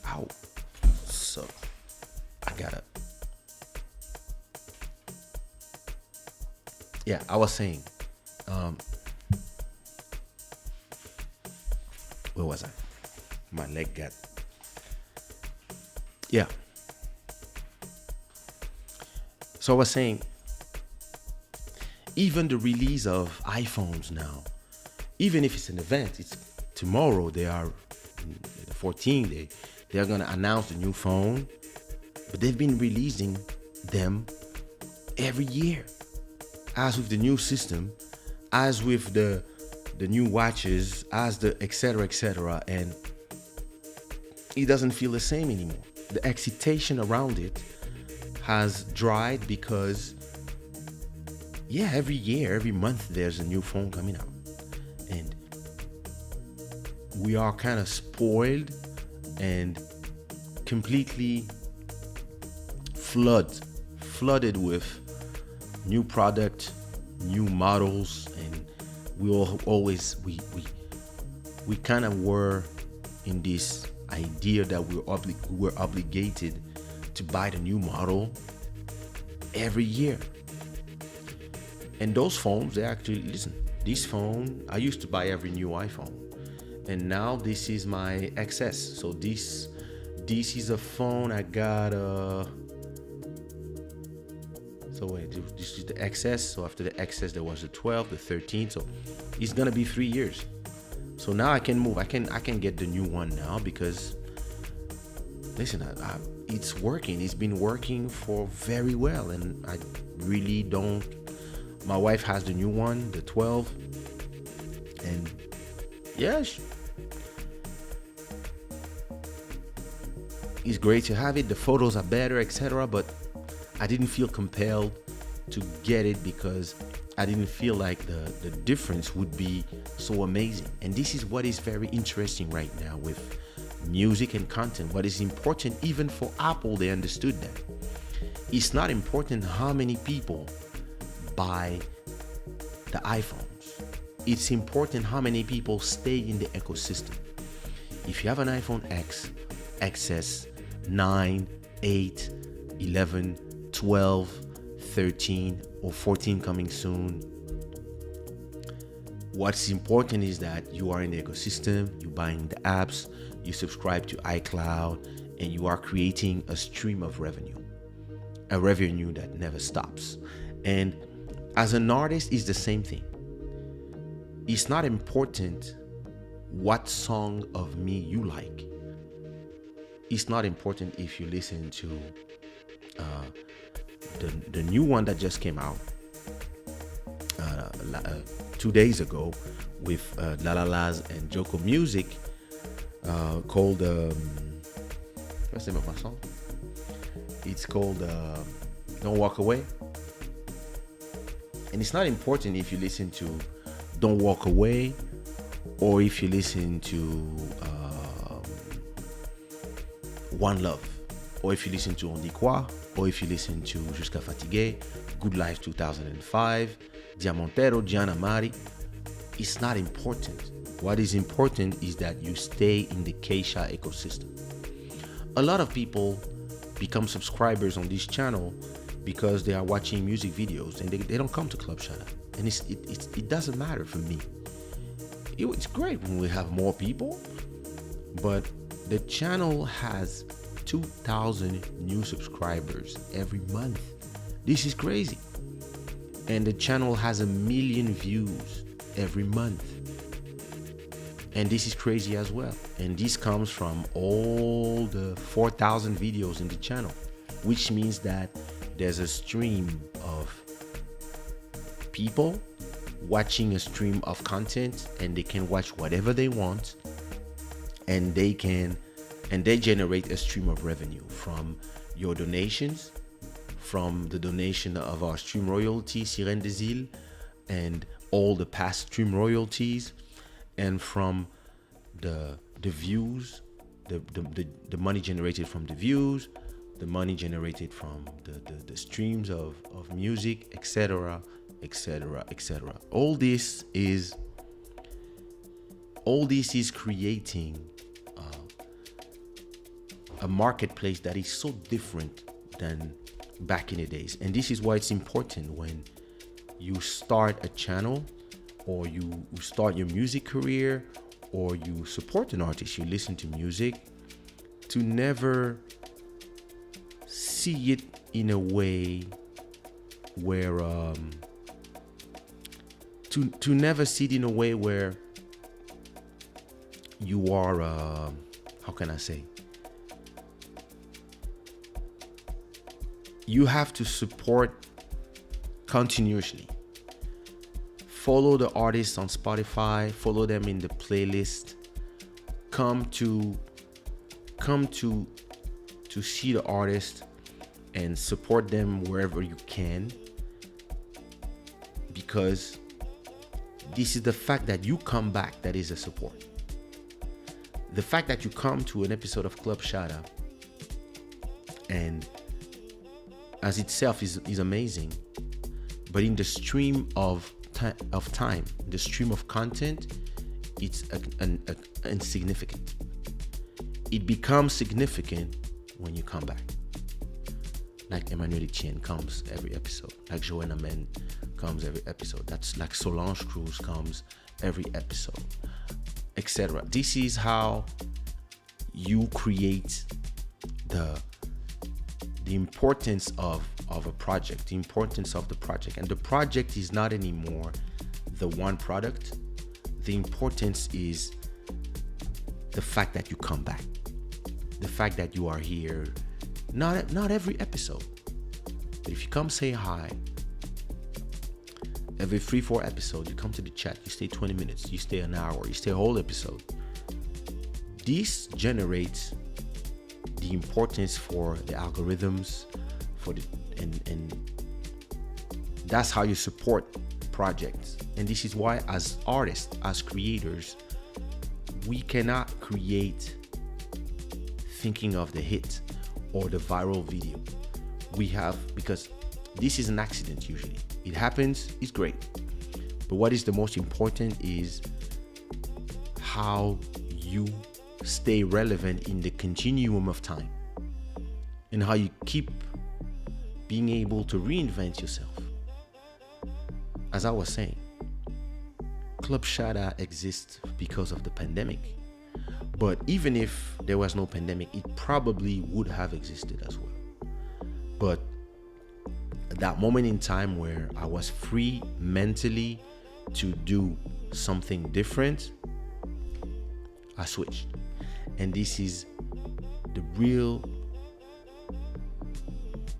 Ow. So, I gotta. Yeah, I was saying. Where was I? My leg got. Yeah. So I was saying, even the release of iPhones now, even if it's an event, it's tomorrow, they are the 14th, they're going to announce the new phone, but they've been releasing them every year. As with the new system, as with the new watches, as the etc., and it doesn't feel the same anymore. The excitation around it has dried because, yeah, every year, every month, there's a new phone coming out. And we are kind of spoiled and completely flooded with new product, new models, and we kind of were in this idea that we're obligated to buy the new model every year. And those phones, they actually, listen, this phone, I used to buy every new iPhone, and now this is my XS. So this is a phone I got. So wait, this is the XS. So after the XS, there was the 12, the 13. So it's gonna be 3 years. So now I can move. I can get the new one now because, listen, it's working. It's been working for very well, and I really don't. My wife has the new one, the 12, and yeah, it's great to have it. The photos are better, etc. But I didn't feel compelled to get it because I didn't feel like the difference would be so amazing. And this is what is very interesting right now with music and content. What is important, even for Apple, they understood that. It's not important how many people buy the iPhones. It's important how many people stay in the ecosystem. If you have an iPhone X, XS, 9, 8, 11, 12, 13, or 14 coming soon, what's important is that you are in the ecosystem, you're buying the apps, you subscribe to iCloud, and you are creating a stream of revenue, a revenue that never stops. And as an artist, it's the same thing. It's not important what song of me you like. It's not important if you listen to the new one that just came out 2 days ago with La La La's and Joko Music, called what's the name of my song? It's called Don't Walk Away. And it's not important if you listen to Don't Walk Away or if you listen to One Love, or if you listen to On Dit Quoi, or if you listen to Jusqu'à Fatigué, Good Life 2005, Diamantero, Gianna Mari. It's not important. What is important is that you stay in the Kaysha ecosystem. A lot of people become subscribers on this channel because they are watching music videos and they don't come to Club Shada. And it doesn't matter for me. It's great when we have more people, but the channel has 2,000 new subscribers every month. This is crazy. And the channel has 1 million views every month. And this is crazy as well. And this comes from all the 4,000 videos in the channel, which means that there's a stream of people watching a stream of content, and they can watch whatever they want, and they generate a stream of revenue from your donations, from the donation of our stream royalty, Sirène des Îles, and all the past stream royalties, and from the views, the money generated from the views, the money generated from the streams of music, etc., etc., etc. All this is creating a marketplace that is so different than back in the days. And this is why it's important when you start a channel, or you start your music career, or you support an artist, you listen to music, to never see it in a way where to never see it in a way where you are how can I say, you have to support continuously. Follow the artists on Spotify, follow them in the playlist, come to see the artist and support them wherever you can, because this is the fact that you come back that is a support. The fact that you come to an episode of Club Shada and as itself is amazing, but in the stream of time, the stream of content, it's insignificant. It becomes significant when you come back. Like Emmanuel Etienne comes every episode. Like Joanna Men comes every episode. That's like Solange Cruz comes every episode, etc. This is how you create the importance of a project, the importance of the project. And the project is not anymore the one product. The importance is the fact that you come back, the fact that you are here. Not every episode, but if you come say hi, every 3-4 episodes, you come to the chat, you stay 20 minutes, you stay an hour, you stay a whole episode. This generates the importance for the algorithms, and that's how you support projects. And this is why, as artists, as creators, we cannot create thinking of the hit or the viral video. Because this is an accident usually. It happens, it's great. But what is the most important is how you stay relevant in the continuum of time, and how you keep being able to reinvent yourself. As I was saying, Club Shada exists because of the pandemic. But even if there was no pandemic, it probably would have existed as well. But at that moment in time where I was free mentally to do something different, I switched. And this is the real,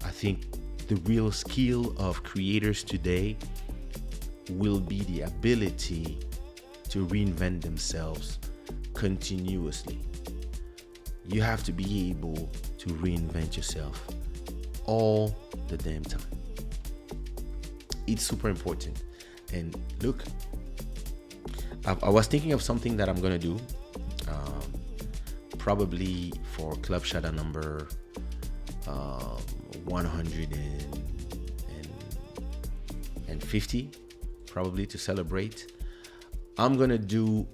I think, the real skill of creators today will be the ability to reinvent themselves continuously. You have to be able to reinvent yourself all the damn time. It's super important. And look, I was thinking of something that I'm gonna do, probably for Club Shada number 150, probably, to celebrate. I'm gonna do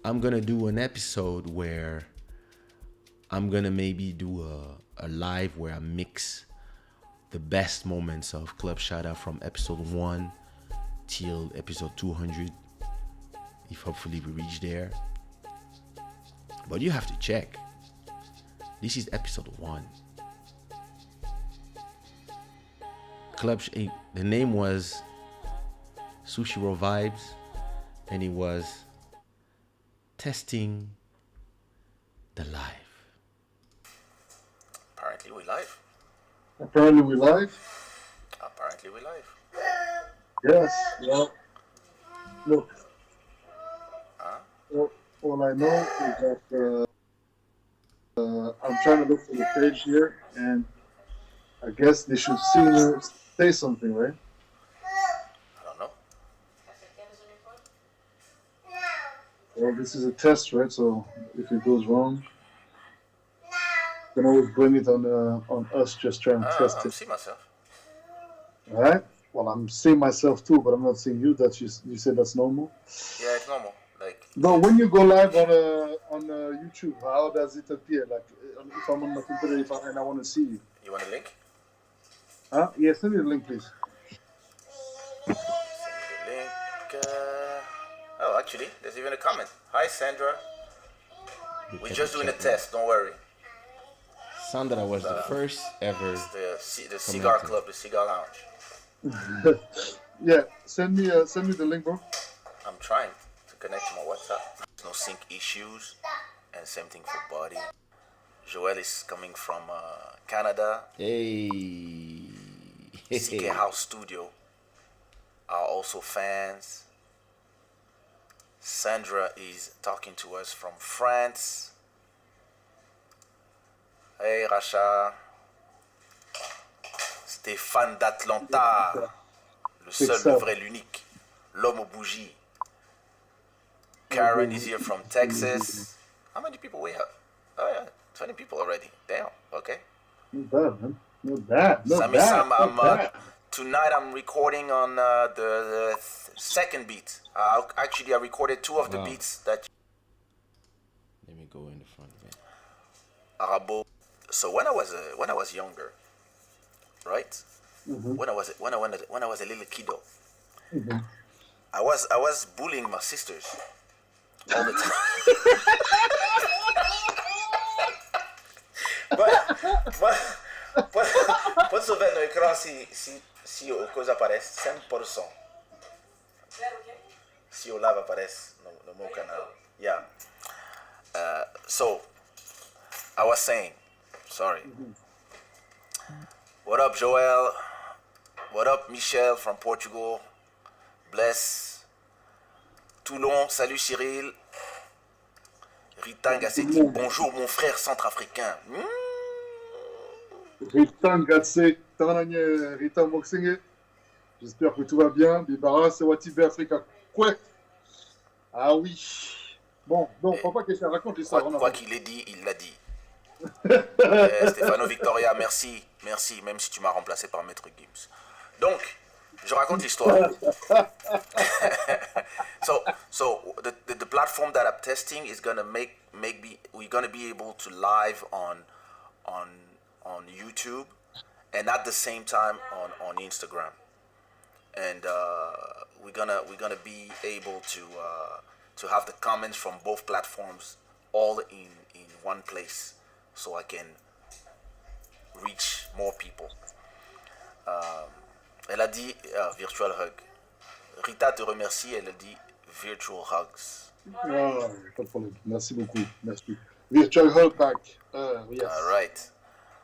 an episode where I'm gonna maybe do a live where I mix the best moments of Club Shada from episode 1 till episode 200, if hopefully we reach there. But you have to check. This is episode 1. The name was Sushiraw Vibes, and it was testing the live. Apparently we live. Apparently we live. Apparently we live. Yes. Well, look. All I know is that I'm trying to look for the page here, and I guess they should see me say something, right? I don't know. Well, this is a test, right? So if it goes wrong, you can always blame it on us just trying to test I it. see myself. All right? Well, I'm seeing myself too, but I'm not seeing you. That you said that's normal. Yeah, it's normal. Like, No, when you go live on YouTube, how does it appear? Like, if I'm on my computer and I want to see you. you want a link? Huh? Yeah, send me the link, please. Send me the link. Oh, actually, there's even a comment. Hi, Sandra. We're just doing a test. Don't worry. Sandra was the first ever. It's the cigar club, the cigar lounge. Yeah, send me the link, bro. I'm trying to connect to my WhatsApp. No sync issues, and same thing for body. Joel is coming from Canada. Hey. CK House Studio are also fans. Sandra is talking to us from France. Hey Racha. Stéphane d'Atlanta. Le seul, le vrai, l'unique. L'homme aux bougies. Karen is here from Texas. How many people we have? Oh yeah, 20 people already. Damn, okay. Not bad, man. Not bad. Not Sammy bad. Sam, Not bad. tonight I'm recording on the second beat. Actually, I recorded two of the Wow. beats that Let me go in the front, man. Arabo. So when I was younger, right? When I was a little kiddo, I was bullying my sisters all the time. Pode só ver no ecrã se a coisa aparece 100%. Se o live aparece no meu canal. Yeah. So, I was saying, sorry. What up, Joel? What up, Michel from Portugal? Bless. Toulon, salut Cyril. Ritan Gassetti, bonjour mon frère centrafricain. Ritan Gatse, Tananye, Ritan Moxenge. J'espère que tout va bien. Bibara, c'est Watibe Africa. Quoi? Ah oui. Bon, donc, papa, Kaysha, raconte l'histoire. Quoi qu'il ait dit, il l'a dit. Stéphano Victoria, merci, même si tu m'as remplacé par Maître Gibbs. Donc, je raconte l'histoire. so the platform that I'm testing is gonna we're gonna be able to live on YouTube and at the same time on Instagram, and we're gonna be able to have the comments from both platforms all in one place, so I can reach more people. Elle a dit virtual hug. Rita te remercie, elle a dit virtual hugs. Ah, pas de problème. Merci beaucoup. Merci. Virtual hug back. Yes.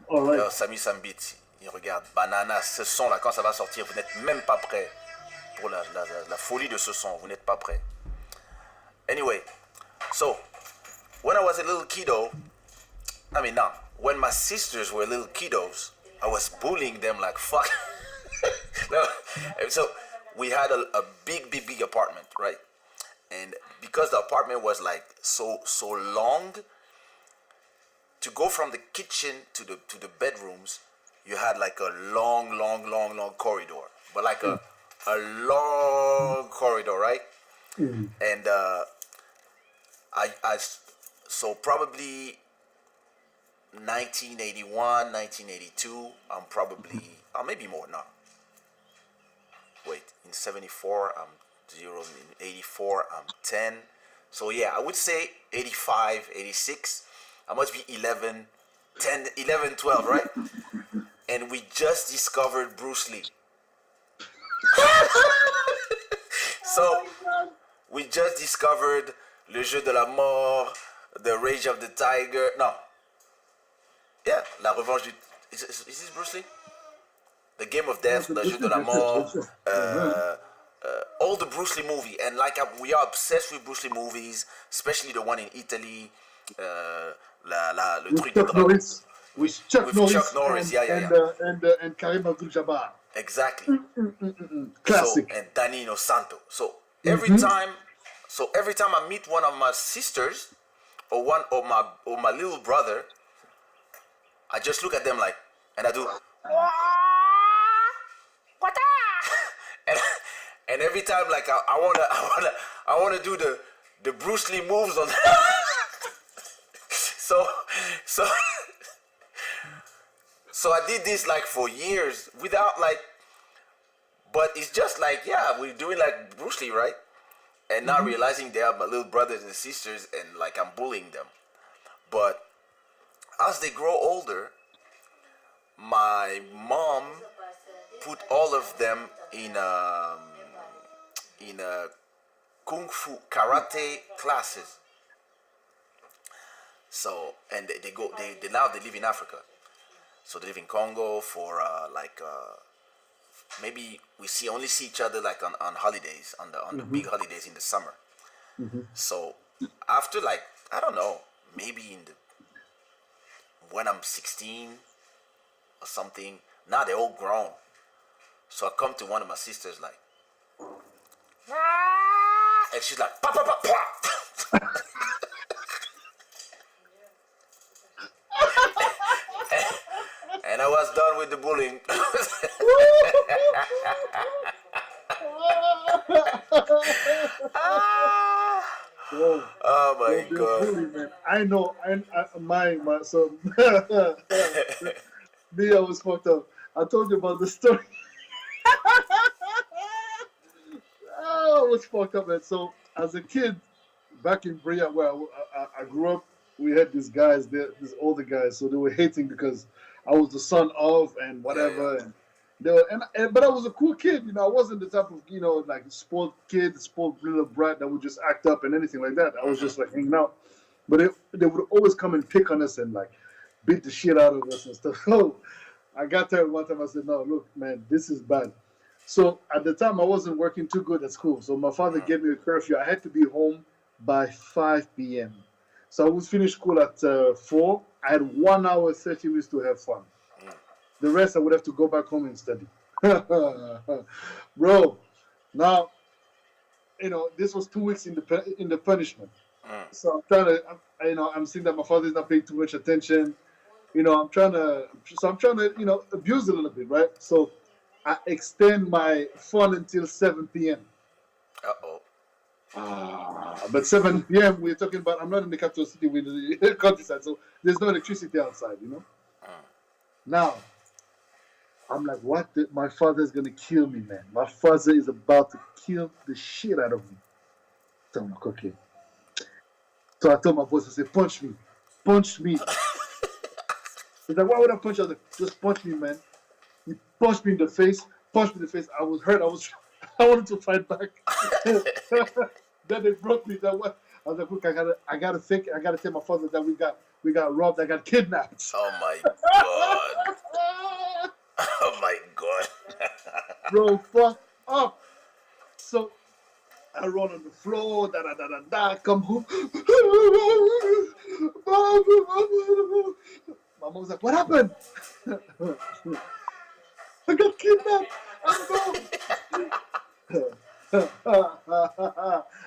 All right. Sami Sambit, il regarde. Banana, ce son là, quand ça va sortir, vous n'êtes même pas prêt pour la folie de ce son. Vous n'êtes pas prêt. Anyway, so when I was a little kiddo, when my sisters were little kiddos, I was bullying them like fuck. No. And so we had a big apartment, right? And because the apartment was like so long, to go from the kitchen to the bedrooms, you had like a long corridor, but like a long corridor, right? And I so probably 1981, 1982, I'm probably, maybe more now. Wait, in 74, I'm 0, in 84, I'm 10. So yeah, I would say 85, 86, I must be 11, 12, right? And we just discovered Bruce Lee. So, we just discovered Le Jeu de la Mort, The Rage of the Tiger. No. Yeah, La Revanche du... Is this Bruce Lee? The Game of Death, Le Jeu de la Mort, all the Bruce Lee movie. And we are obsessed with Bruce Lee movies, especially the one in Italy, le truc de Norris. With Chuck Norris, and Karim Abdul-Jabbar. Exactly. Classic. So, and Danilo Santo. So every time I meet one of my sisters or my little brother, I just look at them like, and I do, and every time like I wanna do the Bruce Lee moves on. So I did this like for years without but it's just like, yeah, we're doing like Bruce Lee, right? And now realizing they are my little brothers and sisters and like I'm bullying them. But as they grow older, my mom put all of them in kung fu karate classes. So, and they now live in Africa. So they live in Congo for maybe we only see each other like on holidays, on the big holidays in the summer. So after I don't know, maybe when I'm 16 or something, now they're all grown. So I come to one of my sisters like, and she's like, pa pa pa pa. And I was done with the bullying. Ah, Bro, oh my bro, they're God. bully, man. I know. My so me, I was fucked up. I told you about the story. Oh, I was fucked up, man. So as a kid, back in Bria, where I grew up, we had these guys, these older guys. So they were hating because I was the son of and Yeah, yeah. whatever. And they were, but I was a cool kid. I wasn't the type of like sport kid, sport little brat that would just act up and anything like that. I was just like hanging out. But they would always come and pick on us and like beat the shit out of us and stuff. So I got there one time. I said, "No, look, man, this is bad." So at the time, I wasn't working too good at school. So my father gave me a curfew. I had to be home by 5 p.m. So I would finish school at 4. I had 1 hour, 30 minutes to have fun. The rest, I would have to go back home and study. Bro, now, this was 2 weeks in the punishment. So I'm trying to, I'm seeing that my father's not paying too much attention. I'm trying to, abuse it a little bit, right? So I extend my fun until 7 p.m. Uh-oh. But 7 p.m. we're talking about, I'm not in the capital city, we're in the countryside, so there's no electricity outside, Now, I'm like, what? My father's going to kill me, man. My father is about to kill the shit out of me. So I'm like, okay. So I told my boss, I said, punch me. Punch me. He's like, why would I punch you? I was like, just punch me, man. He punched me in the face. I was hurt. I wanted to fight back. Then they broke me. I was like, look, I gotta tell my father that we got robbed. I got kidnapped. Oh my God. Oh my God. Bro, fuck up. So I run on the floor, come home. My mom was like, what happened? I got kidnapped.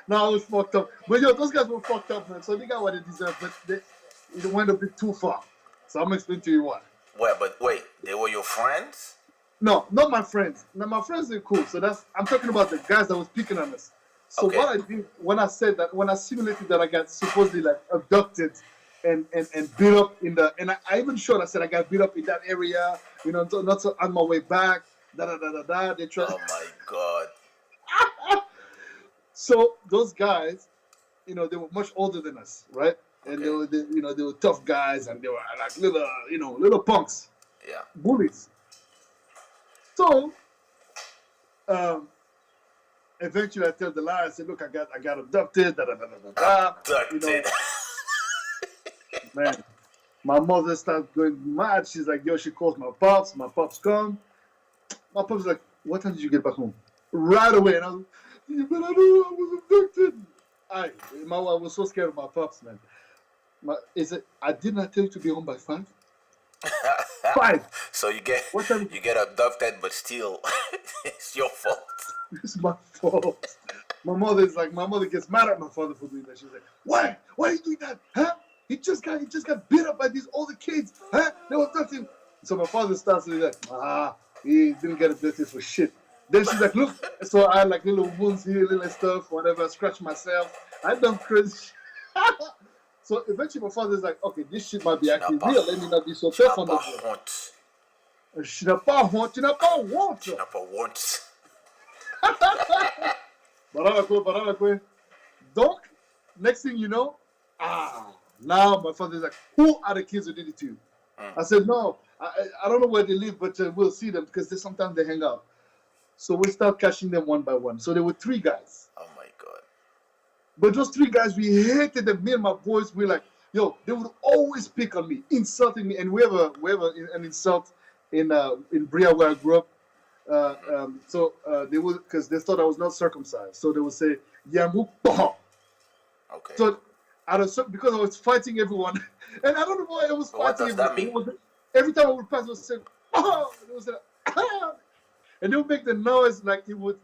No, I was fucked up. But those guys were fucked up, man. So they got what they deserve, but it went a bit too far. So I'm explaining to you why. Wait, they were your friends? No, not my friends. Now my friends are cool. So I'm talking about the guys that was picking on us. So Okay. what I did when I simulated that I got supposedly like abducted and beat up and I even showed, I said I got beat up in that area, not so on my way back, they tried. Oh my God. So those guys, they were much older than us, right? And Okay. they were tough guys and they were like little punks, Yeah. bullies. So eventually I tell the lie, I said, look, I got abducted, Abducted. Man, my mother starts going mad. She's like, yo, she calls my pops come. My pop's like, what time did you get back home? Right away. And I was like, but I knew I was abducted. I was so scared of my pops, man. I did not tell you to be home by 5? 5. So you get What time? abducted, but still, it's your fault. It's my fault. My mother gets mad at my father for doing that. She's like, why? Why are you doing that? Huh? He just got beat up by these older kids. Huh? They were abducted. So my father starts to be like, he didn't get abducted for shit. Then she's like, look. So I had like little wounds here, little stuff, whatever. I scratched myself. I done crazy. So eventually my father's like, okay, this shit might be actually real. Let me not be so tough on the boy. Honte. Tu n'as pas honte. Tu n'as pas honte. Tu n'as pas honte. Barabakwe. Donc, next thing you know, now my father's like, who are the kids who did it to you? I said, no, I don't know where they live, but we'll see them because sometimes they hang out. So we start catching them one by one. So there were 3 guys. Oh my God. But those 3 guys, we hated them. Me and my boys, we like, yo, they would always pick on me, insulting me. And we have an insult in Bria where I grew up. They would, because they thought I was not circumcised. So they would say, Yamu Poho. Okay. So because I was fighting everyone, and I don't know why I was What fighting does that everyone. mean? Every time I would pass, I would say, oh, it was and they would make the noise like it would,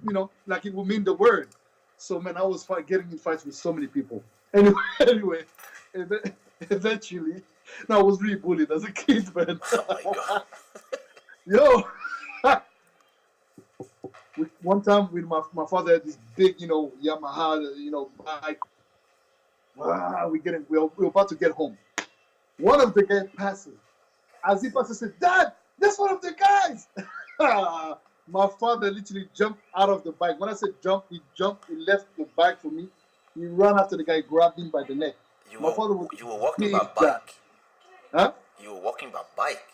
like it would mean the word. So man, I was getting in fights with so many people. Anyway, eventually, No, I was really bullied as a kid, man. Oh my God. Yo, one time with my father had this big, Yamaha, bike. Wow, we're about to get home. One of the guys passes. As he passes, said, "Dad, that's one of the guys." My father literally jumped out of the bike. When I said jump, he jumped. He left the bike for me. He ran after the guy, grabbed him by the neck. My father was You were walking big by guy. bike. Huh? You were walking by bike.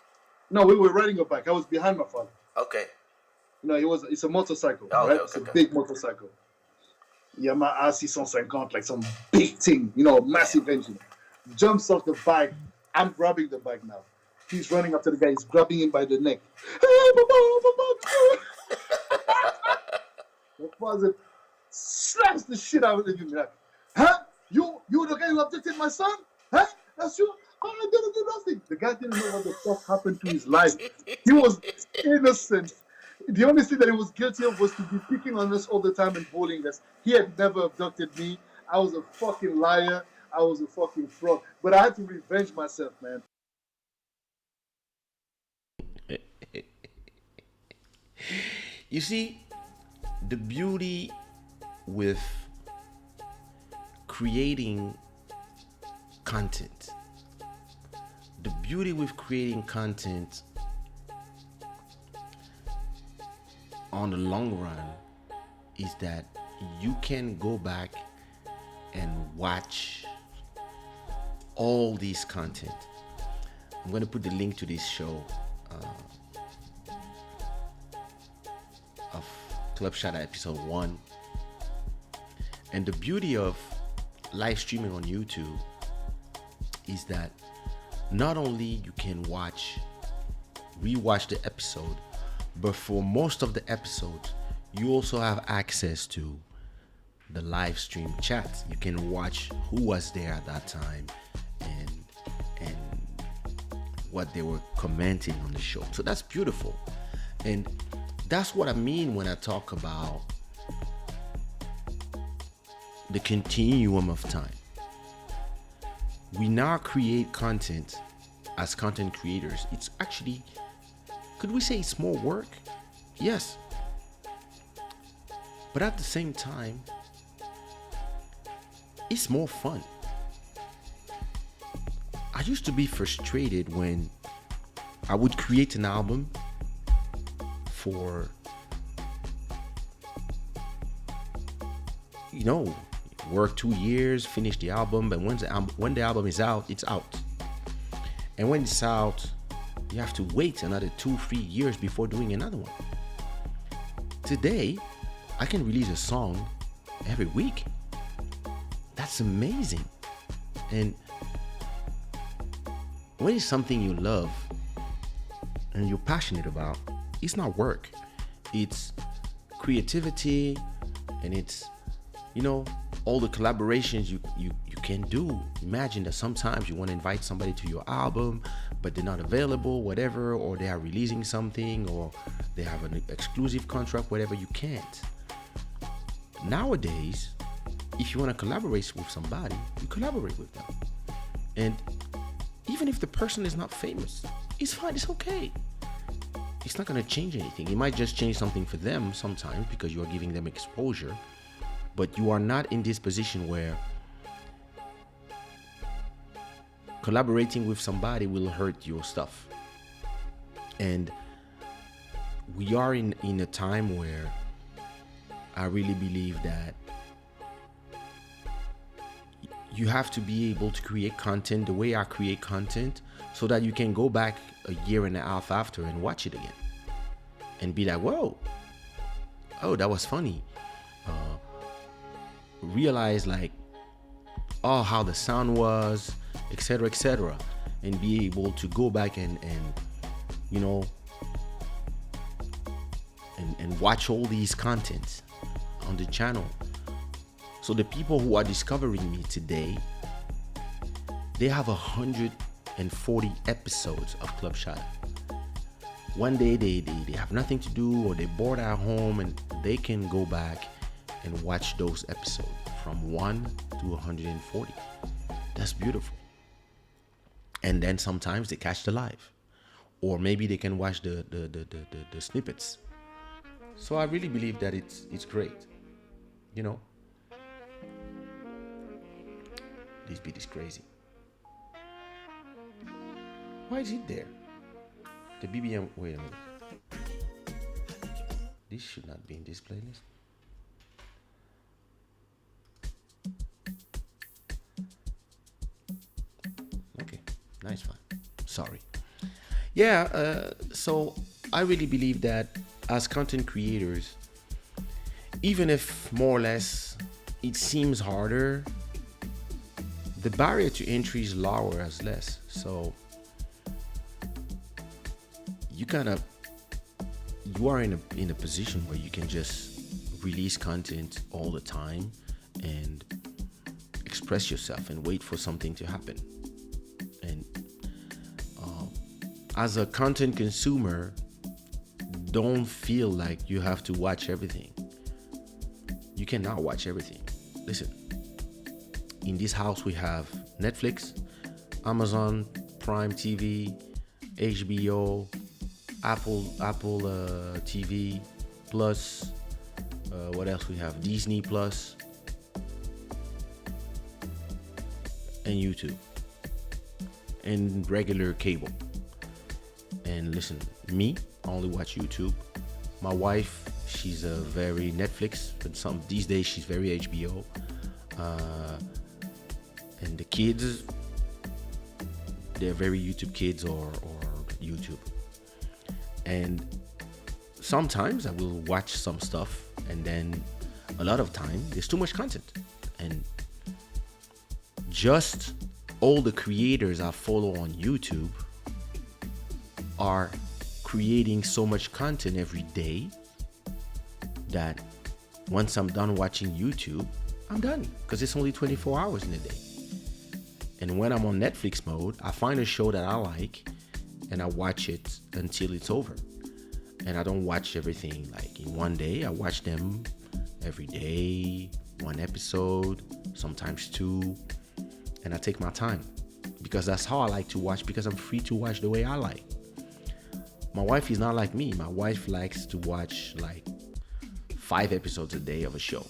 No, we were riding a bike. I was behind my father. Okay. It's a motorcycle, Oh, right? okay, It's a okay. big motorcycle. Yamaha 650, like some big thing, massive engine. Jumps off the bike. I'm grabbing the bike now. He's running after the guy. He's grabbing him by the neck. My father slaps the shit out of him. Like, huh? You the guy who abducted my son? Huh? That's you? Oh, I didn't do nothing. The guy didn't know what the fuck happened to his life. He was innocent. The only thing that he was guilty of was to be picking on us all the time and bullying us. He had never abducted me. I was a fucking liar. I was a fucking fraud. But I had to revenge myself, man. You see, the beauty with creating content, the beauty with creating content on the long run is that you can go back and watch all these content. I'm going to put the link to this show of Club Shada episode 1. And the beauty of live streaming on YouTube is that not only you can rewatch the episode, but for most of the episodes, you also have access to the live stream chat. You can watch who was there at that time and what they were commenting on the show. So that's beautiful. And that's what I mean when I talk about the continuum of time. We now create content as content creators. It's actually, could we say it's more work? Yes. But at the same time, it's more fun. I used to be frustrated when I would create an album for, work 2 years, finish the album, but when the album is out, it's out. And when it's out, you have to wait another 2-3 years before doing another one. Today, I can release a song every week. That's amazing. And when it's something you love and you're passionate about, it's not work. It's creativity, and it's, all the collaborations you can do. Imagine that sometimes you want to invite somebody to your album, but they're not available, whatever, or they are releasing something, or they have an exclusive contract, whatever. You can't. Nowadays, if you want to collaborate with somebody, you collaborate with them. And even if the person is not famous, it's fine, it's okay. It's not going to change anything. It might just change something for them sometimes because you are giving them exposure, but you are not in this position where collaborating with somebody will hurt your stuff. And we are in a time where I really believe that you have to be able to create content the way I create content, so that you can go back a year and a half after and watch it again and be like, whoa, oh, that was funny. Realize how the sound was, etc., and be able to go back and watch all these contents on the channel. So the people who are discovering me today, they have 140 episodes of Club Shada. One day they have nothing to do, or they're bored at home, and they can go back and watch those episodes from 1 to 140. That's beautiful. And then sometimes they catch the live, or maybe they can watch the snippets. So I really believe that it's great. You know, this beat is crazy. Why is it there? The BBM. Wait a minute. This should not be in this playlist. Okay, nice one. Sorry. Yeah, so I really believe that as content creators, even if more or less it seems harder, the barrier to entry is lower as less. So you are in a position where you can just release content all the time and express yourself and wait for something to happen. And as a content consumer, don't feel like you have to watch everything. You cannot watch everything. Listen, in this house we have Netflix, Amazon Prime TV, HBO, Apple TV Plus. What else we have? Disney Plus and YouTube and regular cable. And listen, me, I only watch YouTube. My wife, she's a very Netflix, but these days she's very HBO. And the kids, they're very YouTube kids or YouTube. And sometimes I will watch some stuff, and then a lot of time there's too much content. And just all the creators I follow on YouTube are creating so much content every day that once I'm done watching YouTube, I'm done, because it's only 24 hours in a day. And when I'm on Netflix mode, I find a show that I like and I watch it until it's over. And I don't watch everything like in one day. I watch them every day, one episode, sometimes two, and I take my time, because that's how I like to watch, because I'm free to watch the way I like. My wife is not like me. My wife likes to watch like 5 episodes a day of a show.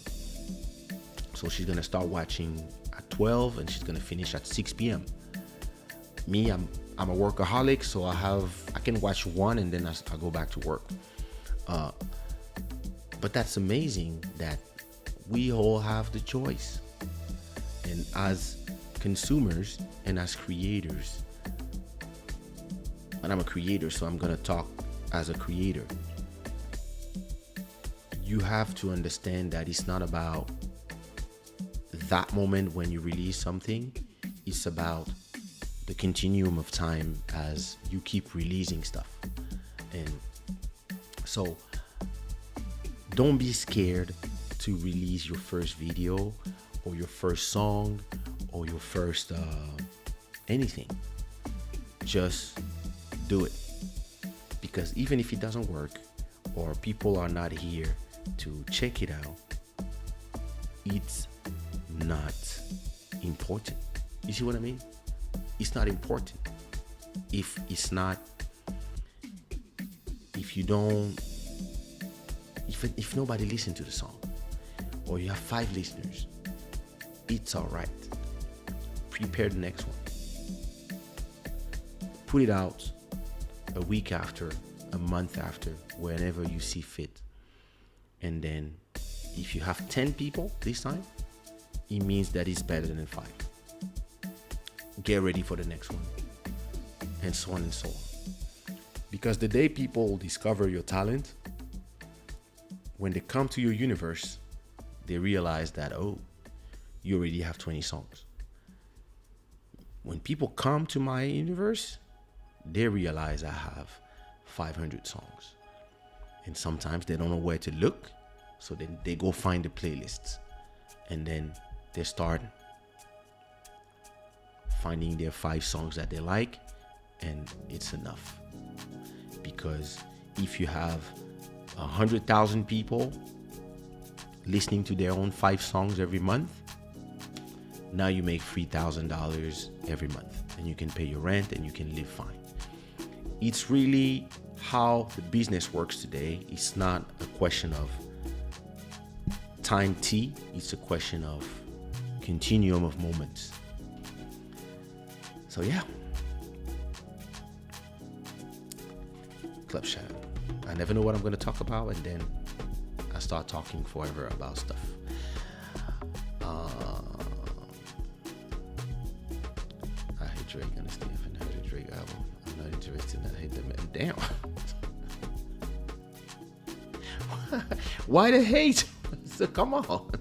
So she's gonna start watching at 12 and she's gonna finish at 6 p.m. Me, I'm a workaholic, so I can watch one and then I go back to work. But that's amazing that we all have the choice. And as consumers and as creators, and I'm a creator, so I'm gonna talk as a creator, you have to understand that it's not about that moment when you release something. It's about the continuum of time as you keep releasing stuff. And so don't be scared to release your first video or your first song or your first anything. Just do it, because even if it doesn't work or people are not here to check it out, it's not important. You see what I mean? It's not important. If nobody listens to the song, or you have 5 listeners, it's all right. Prepare the next one. Put it out a week after, a month after, whenever you see fit. And then if you have 10 people this time, it means that it's better than 5. Get ready for the next one, and so on and so on. Because the day people discover your talent, when they come to your universe, they realize that, oh, you already have 20 songs. When people come to my universe, they realize I have 500 songs. And sometimes they don't know where to look, so then they go find the playlists. And then they start finding their 5 songs that they like, and it's enough. Because if you have 100,000 people listening to their own 5 songs every month, Now you make $3,000 every month, and you can pay your rent and you can live fine. It's really how the business works today. It's not a question of time T, it's a question of continuum of moments. So yeah, Club Shada. I never know what I'm going to talk about, and then I start talking forever about stuff. I hate Drake. Honestly, I haven't heard a Drake album. I'm not interested. I hate them. And damn. Why the hate? So come on.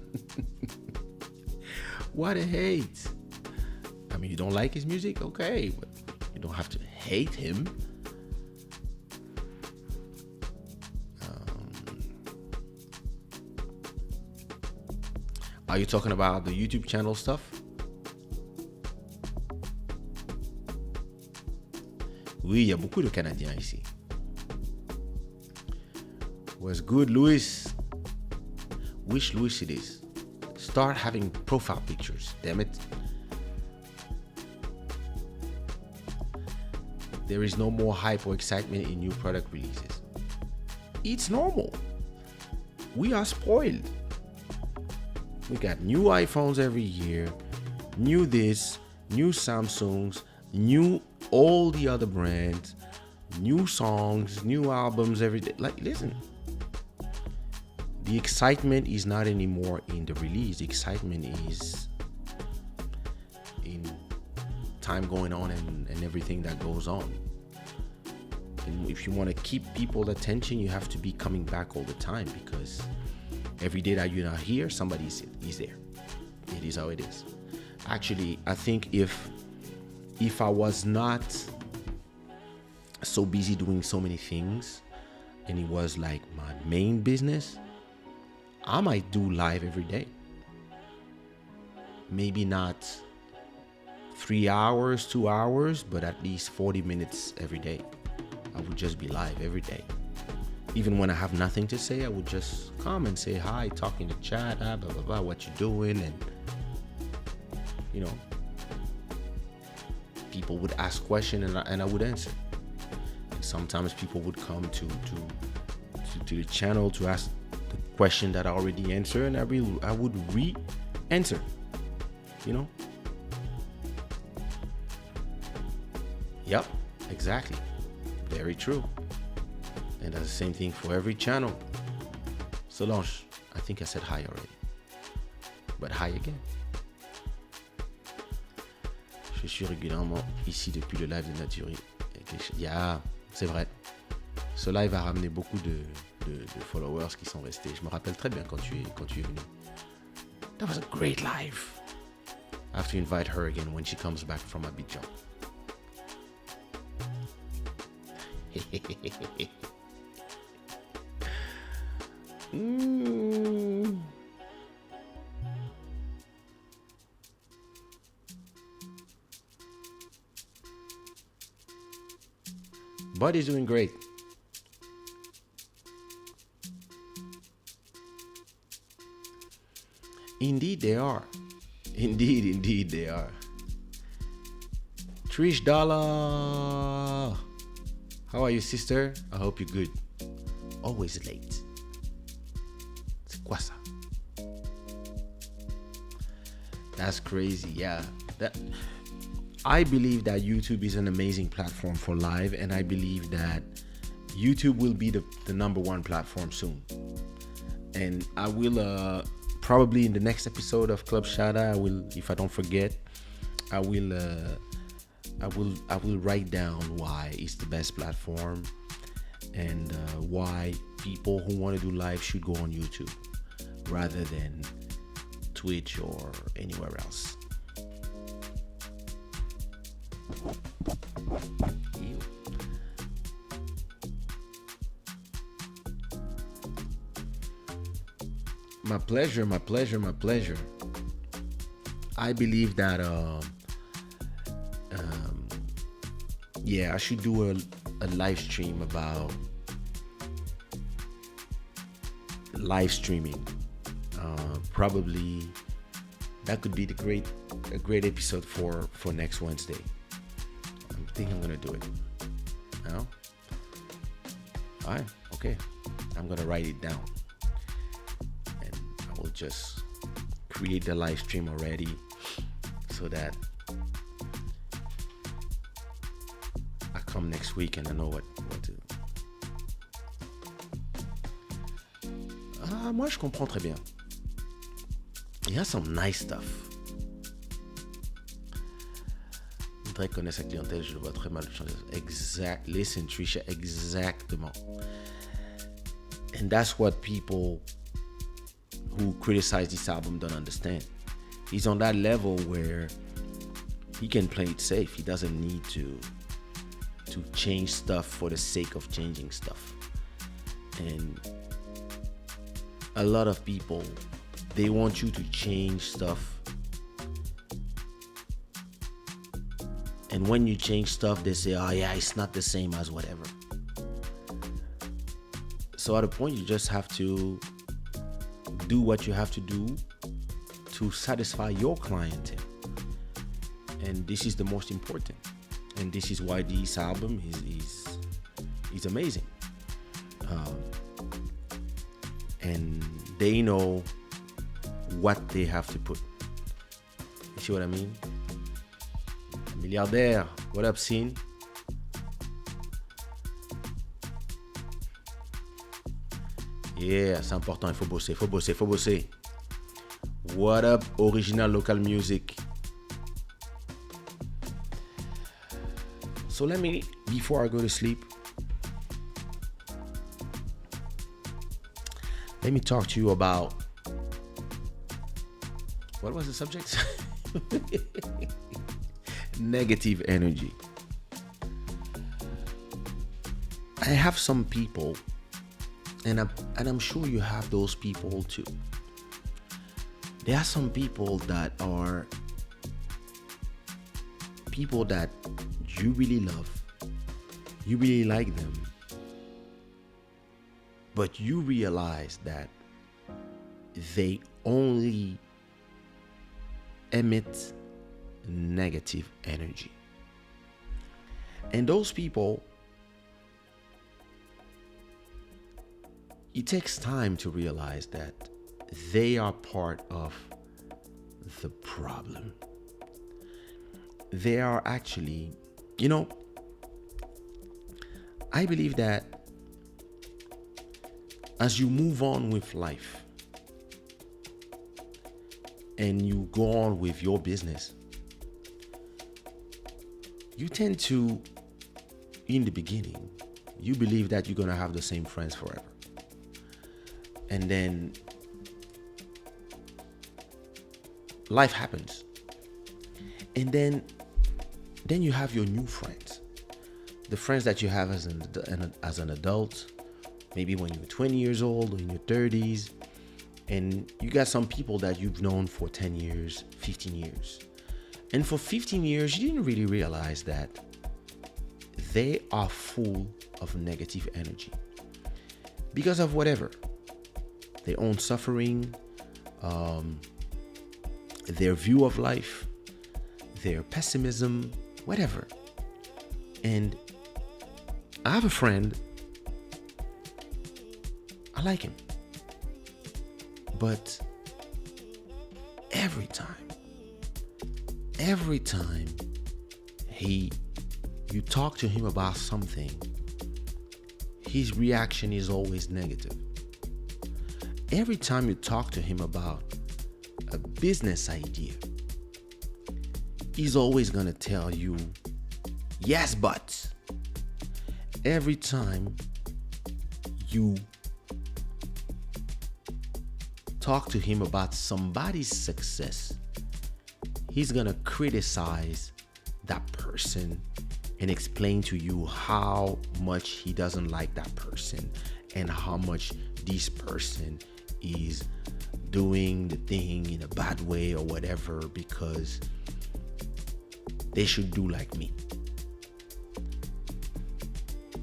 Why the hate? I mean, you don't like his music? Okay, but you don't have to hate him. Are you talking about the YouTube channel stuff? Oui, il y a beaucoup de Canadiens ici. What's good, Louis? Which Louis it is? Start having profile pictures, damn it. There is no more hype or excitement in new product releases. It's normal. We are spoiled. We got new iPhones every year, new this, new Samsungs, new all the other brands, new songs, new albums every day. Like, listen, the excitement is not anymore in the release. The excitement is in time going on and everything that goes on. And if you want to keep people's attention, you have to be coming back all the time, because every day that you're not here, somebody is there. It is how it is. Actually, I think if I was not so busy doing so many things and it was like my main business, I might do live every day. Maybe not 3 hours, 2 hours, but at least 40 minutes every day. I would just be live every day. Even when I have nothing to say, I would just come and say hi, talk in the chat, blah, blah, blah, what you doing, and, you know, people would ask questions and I would answer. And sometimes people would come to the channel to ask the question that I already answered, and I would re-answer, you know? Yep, exactly. Very true. And that's the same thing for every channel. Solange, I think I said hi already. But hi again. Je suis régulièrement ici depuis le live de Naturi. Yeah, c'est vrai. Ce live a ramené beaucoup de followers qui sont restés. Je me rappelle très bien quand tu es venu. That was a great live. I have to invite her again when she comes back from Abidjan. Buddy's doing great. Indeed they are. Indeed they are. Trish Dollar. How are you, sister? I hope you're good. Always late. C'est quoi ça? That's crazy, yeah. I believe that YouTube is an amazing platform for live, and I believe that YouTube will be the number one platform soon. And I will probably in the next episode of Club Shada, I will, if I don't forget, I will write down why it's the best platform, and why people who want to do live should go on YouTube rather than Twitch or anywhere else. Ew. My pleasure. I believe that I should do a live stream about live streaming. Probably that could be the great a great episode for next Wednesday. I think I'm gonna do it. No? All right. Okay. I'm gonna write it down, and I will just create the live stream already, so that I come next week and I know what to. Ah, moi je comprends très bien. Il y a some nice stuff. Je voudrais connaître sa clientèle, je le vois très mal changer. Exact. Listen, Trisha, exactement. And that's what people who criticize this album don't understand. He's on that level where he can play it safe. He doesn't need to change stuff for the sake of changing stuff. And a lot of people, they want you to change stuff. And when you change stuff, they say, oh yeah, it's not the same as whatever. So at a point, you just have to do what you have to do to satisfy your clientele. And this is the most important. And this is why this album is amazing. And they know what they have to put. You see what I mean? Milliardaire, what up, Scene? Yeah, c'est important, il faut bosser. What up, original local music? So before I go to sleep, let me talk to you about, what was the subject? Negative energy. I have some people, and I'm sure you have those people too. There are some people that are people that you really love, you really like them, but you realize that they only emit negative energy. And those people, it takes time to realize that they are part of the problem. They are actually, I believe that as you move on with life and you go on with your business, you tend to, in the beginning, you believe that you're going to have the same friends forever. And then life happens. And then you have your new friends. The friends that you have as an adult, maybe when you were 20 years old or in your 30s. And you got some people that you've known for 10 years, 15 years. And for 15 years, you didn't really realize that they are full of negative energy. Because of whatever. Their own suffering, their view of life, their pessimism, whatever. And I have a friend, I like him. But every time you talk to him about something, his reaction is always negative. Every time you talk to him about a business idea, he's always gonna tell you, yes, but. Every time you talk to him about somebody's success, he's gonna criticize that person and explain to you how much he doesn't like that person and how much this person is doing the thing in a bad way or whatever, because they should do like me.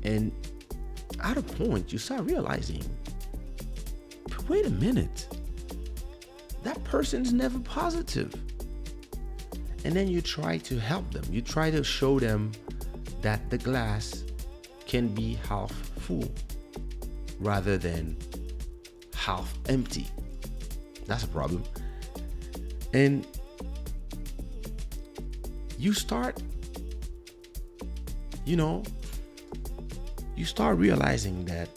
And at a point, you start realizing, wait a minute, that person's never positive. And then you try to help them. You try to show them that the glass can be half full rather than half empty. That's a problem. And you start, you start realizing that,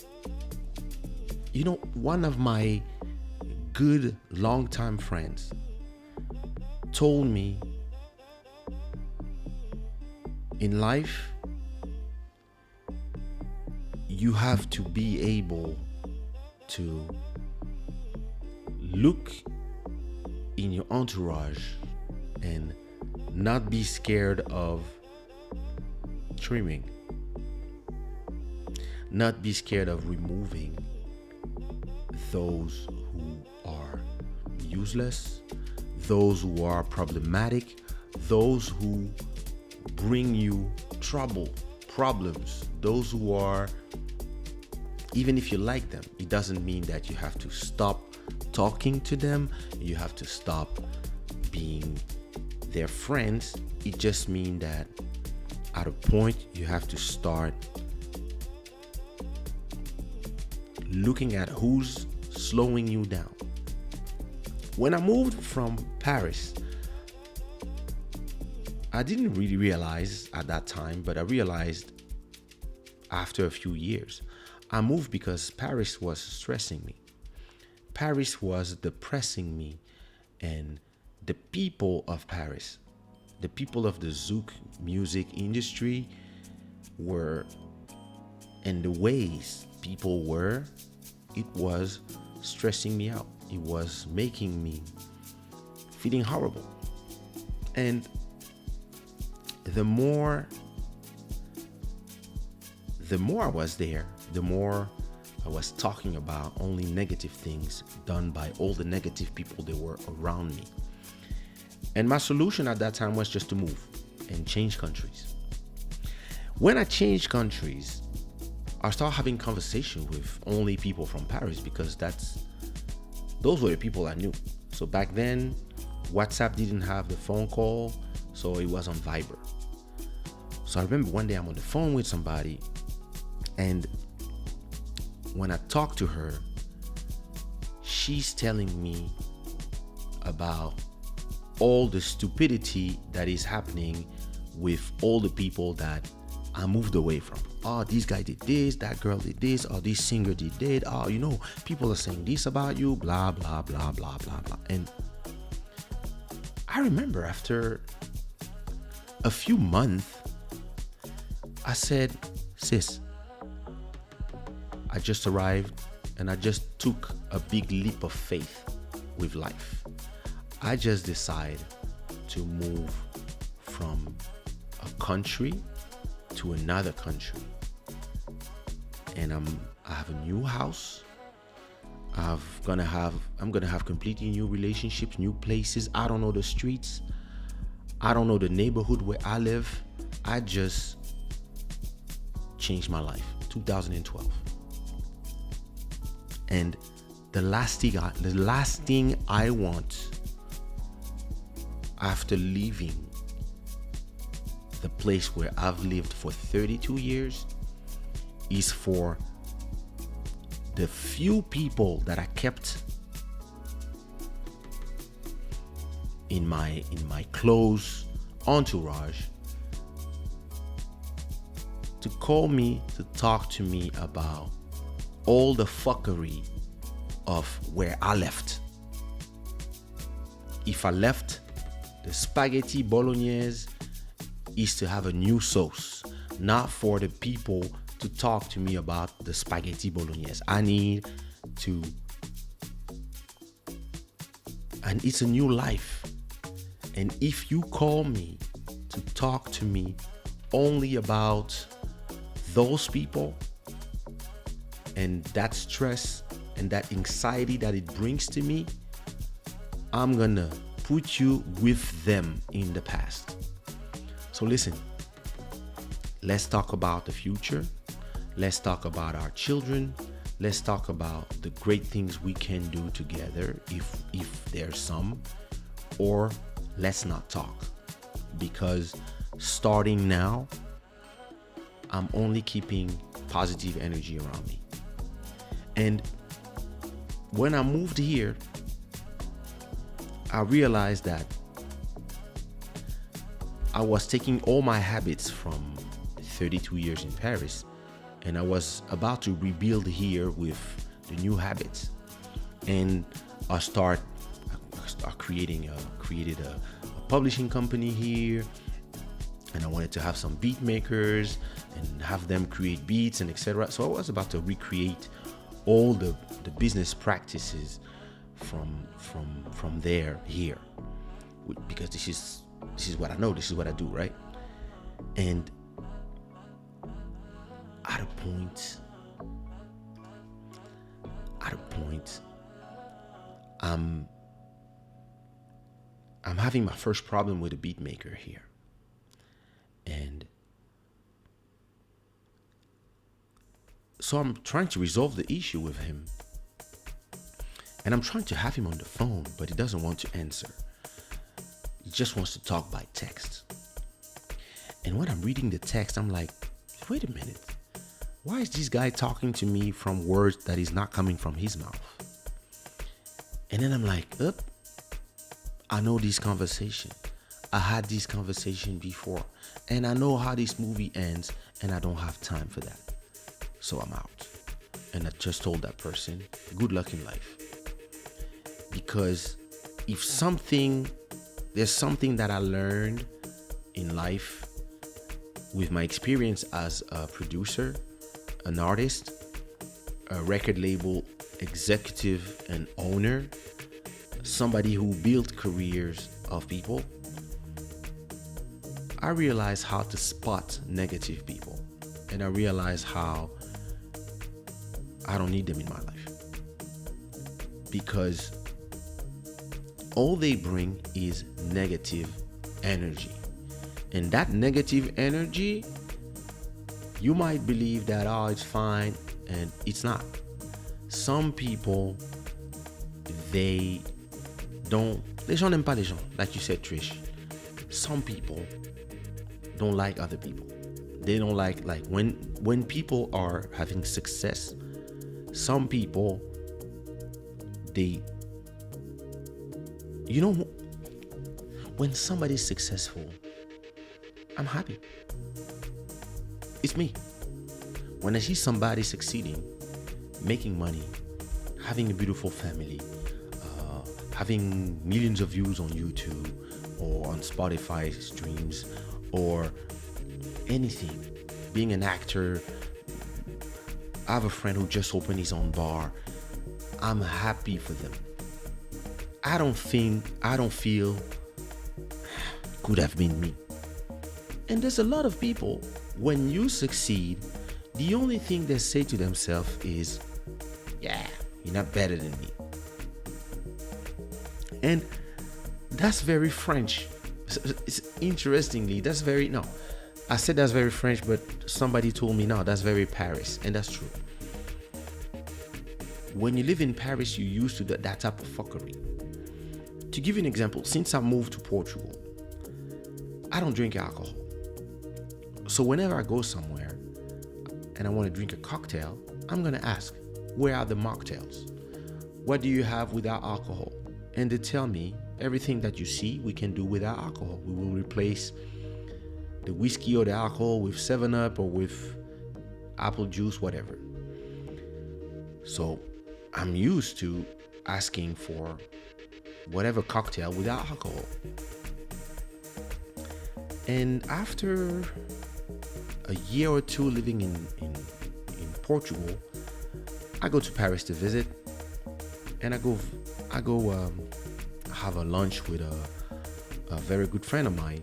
one of my good longtime friends told me, in life, you have to be able to look in your entourage and not be scared of trimming, not be scared of removing those who are useless, those who are problematic, those who bring you trouble, problems, those who are, even if you like them, it doesn't mean that you have to stop talking to them, you have to stop being their friends. It just means that at a point you have to start looking at who's slowing you down. When I moved from Paris, I didn't really realize at that time, but I realized after a few years. I moved because Paris was stressing me. Paris was depressing me. And the people of Paris, the people of the Zouk music industry were, and the ways people were, it was stressing me out. It was making me feeling horrible. And the more I was there, the more I was talking about only negative things done by all the negative people that were around me. And my solution at that time was just to move and change countries. When I changed countries, I started having conversation with only people from Paris because those were the people I knew. So back then, WhatsApp didn't have the phone call, so it was on Viber. So I remember one day I'm on the phone with somebody, and when I talk to her, she's telling me about all the stupidity that is happening with all the people that I moved away from. Oh, this guy did this, that girl did this, or this singer did that. Oh, people are saying this about you, blah, blah, blah, blah, blah, blah. And I remember after a few months, I said, sis, I just arrived and I just took a big leap of faith with life. I just decided to move from a country to another country. And I have a new house. I'm gonna have completely new relationships, new places. I don't know the streets. I don't know the neighborhood where I live. I just changed my life. 2012. And the last thing I want after leaving the place where I've lived for 32 years is for the few people that I kept in my close entourage to call me, to talk to me about all the fuckery of where I left. If I left, the spaghetti bolognese is to have a new sauce, not for the people to talk to me about the spaghetti bolognese. I need to, and it's a new life. And if you call me to talk to me only about those people and that stress and that anxiety that it brings to me, I'm gonna put you with them in the past. So listen, let's talk about the future. Let's talk about our children. Let's talk about the great things we can do together if there's some, or let's not talk. because starting now, I'm only keeping positive energy around me. And when I moved here, I realized that I was taking all my habits from 32 years in Paris, and I was about to rebuild here with the new habits. And I created a publishing company here, and I wanted to have some beat makers and have them create beats and etc. So I was about to recreate all the business practices from there here, because this is what I know, this is what I do, right? And at a point, I'm having my first problem with a beat maker here. And so I'm trying to resolve the issue with him. And I'm trying to have him on the phone, but he doesn't want to answer. He just wants to talk by text. And when I'm reading the text, I'm like, wait a minute. Why is this guy talking to me from words that is not coming from his mouth? And then I'm like, I know this conversation. I had this conversation before. And I know how this movie ends, and I don't have time for that. So I'm out. And I just told that person, good luck in life. Because if there's something that I learned in life with my experience as a producer, an artist, a record label executive and owner, somebody who built careers of people, I realized how to spot negative people. And I realized how I don't need them in my life. Because all they bring is negative energy. And that negative energy, you might believe that, it's fine, and it's not. Some people, les gens n'aiment pas les gens, like you said, Trish. Some people don't like other people. They don't like when people are having success, some people, when somebody's successful, I'm happy. It's me. When I see somebody succeeding, making money, having a beautiful family, having millions of views on YouTube or on Spotify streams or anything, being an actor. I have a friend who just opened his own bar. I'm happy for them. I don't feel could have been me. And there's a lot of people, when you succeed, the only thing they say to themselves is, yeah, you're not better than me. And that's very French. Interestingly, I said that's very French, but somebody told me, no, that's very Paris. And that's true. When you live in Paris, you're used to that type of fuckery. To give you an example, since I moved to Portugal, I don't drink alcohol. So whenever I go somewhere and I want to drink a cocktail, I'm going to ask, where are the mocktails? What do you have without alcohol? And they tell me, everything that you see, we can do without alcohol. We will replace the whiskey or the alcohol with 7-Up or with apple juice, whatever. So I'm used to asking for whatever cocktail without alcohol. And after a year or two living in Portugal, I go to Paris to visit, and I go have a lunch with a very good friend of mine.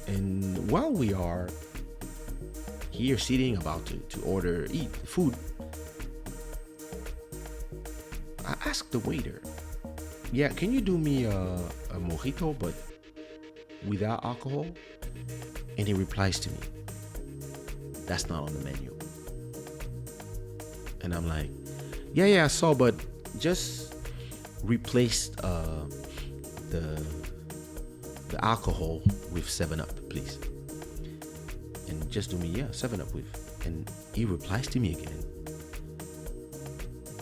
And while we are here sitting about to eat food, I asked the waiter, yeah, can you do me a mojito but without alcohol? And he replies to me, that's not on the menu. And I'm like, yeah, I saw, but just replaced the the alcohol with 7 Up, please. And just do me, yeah, 7 Up with. And he replies to me again.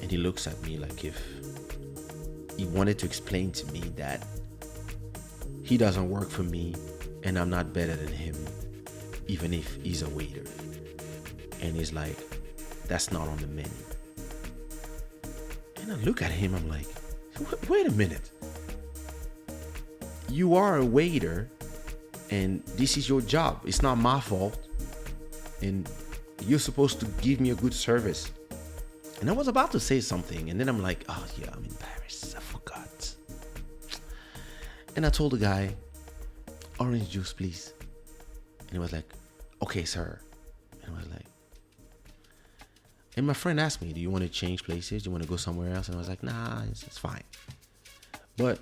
And he looks at me like if he wanted to explain to me that he doesn't work for me and I'm not better than him, even if he's a waiter. And he's like, that's not on the menu. And I look at him, I'm like, wait a minute. You are a waiter and this is your job. It's not my fault. And you're supposed to give me a good service. And I was about to say something, and then I'm like, oh yeah, I'm embarrassed. I forgot. And I told the guy, orange juice, please. And he was like, okay, sir. And I was like, and my friend asked me, do you want to change places? Do you want to go somewhere else? And I was like, nah, it's fine. But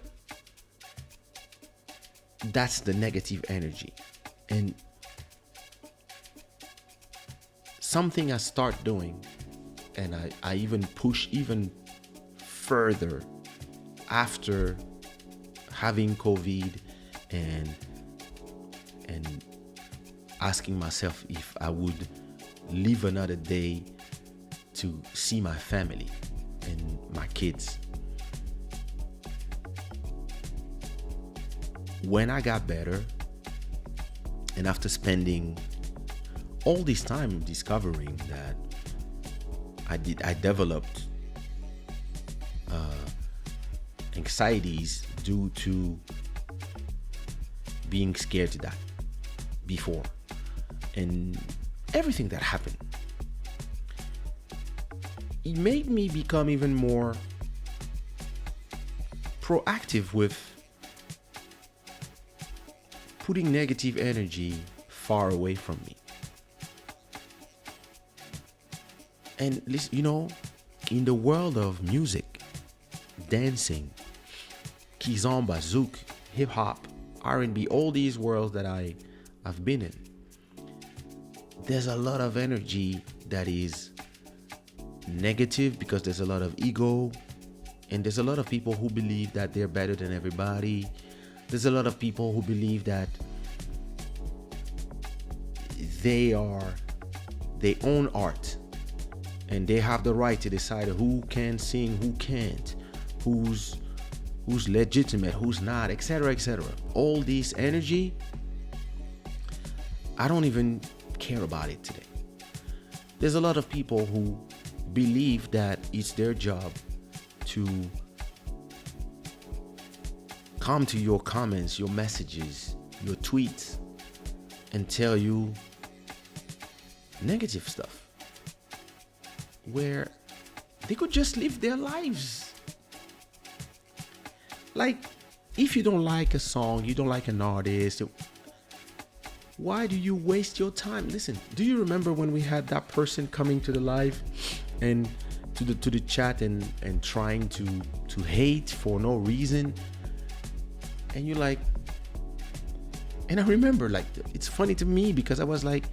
that's the negative energy. And something I start doing, and I even push even further after having COVID and asking myself if I would live another day to see my family and my kids. When I got better, and after spending all this time discovering that I developed anxieties due to being scared to die before, and everything that happened, it made me become even more proactive with putting negative energy far away from me. And listen, you know, in the world of music, dancing, kizomba, zouk, hip hop, R&B, all these worlds that I've been in, there's a lot of energy that is negative because there's a lot of ego, and there's a lot of people who believe that they're better than everybody. There's a lot of people who believe that they own art and they have the right to decide who can sing, who can't, who's legitimate, who's not, etc., etc. All this energy, I don't even care about it today. There's a lot of people who believe that it's their job to come to your comments, your messages, your tweets, and tell you negative stuff, where they could just live their lives. Like, if you don't like a song, you don't like an artist, why do you waste your time? Listen, do you remember when we had that person coming to the live and to the chat and trying to hate for no reason? And you're like, and I remember, like, it's funny to me because I was like,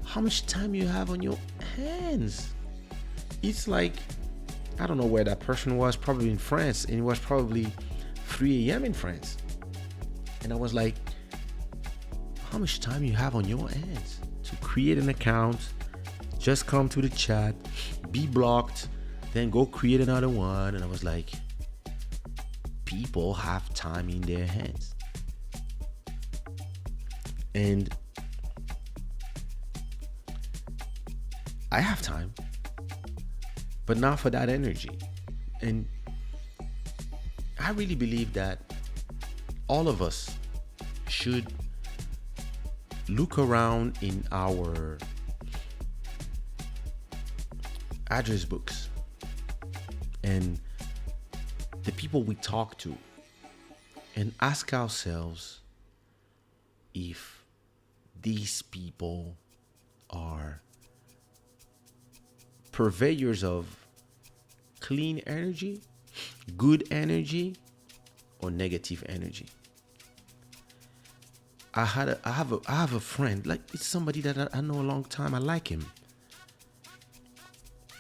how much time you have on your hands? It's like, I don't know where that person was, probably in France, and it was probably 3 a.m. in France. And I was like, how much time you have on your hands to create an account, just come to the chat, be blocked, then go create another one? And I was like, people have time in their hands. And I have time, but not for that energy. And I really believe that all of us should look around in our address books and the people we talk to and ask ourselves if these people are purveyors of clean energy, good energy, or negative energy. I have a friend, like, it's somebody that I know a long time. I like him,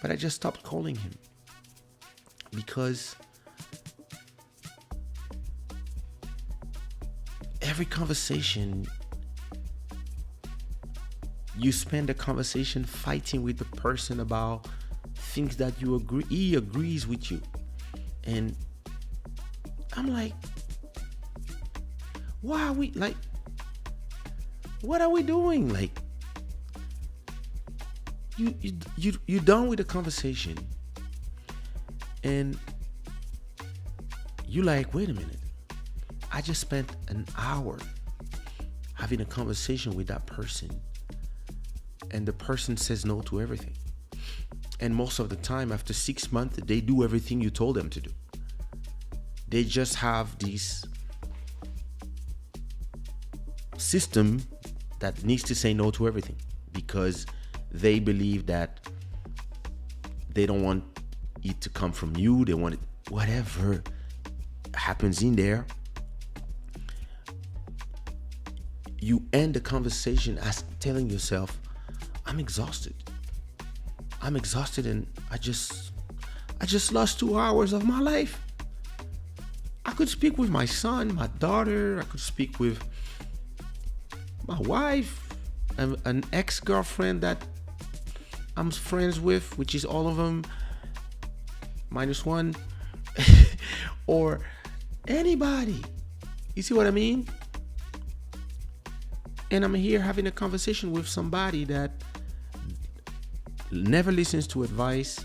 but I just stopped calling him because every conversation, you spend the conversation fighting with the person about things that he agrees with you. And I'm like, why are we like, what are we doing? Like, you're done with the conversation, and you like, wait a minute, I just spent an hour having a conversation with that person, and the person says no to everything. And most of the time, after 6 months, they do everything you told them to do. They just have this system that needs to say no to everything because they believe that they don't want it to come from you. They want it, whatever happens in there. You end the conversation as telling yourself, I'm exhausted. And I just lost 2 hours of my life. I could speak with my son, my daughter. I could speak with my wife, an ex-girlfriend that I'm friends with, which is all of them minus one, or anybody. You see what I mean? And I'm here having a conversation with somebody that never listens to advice,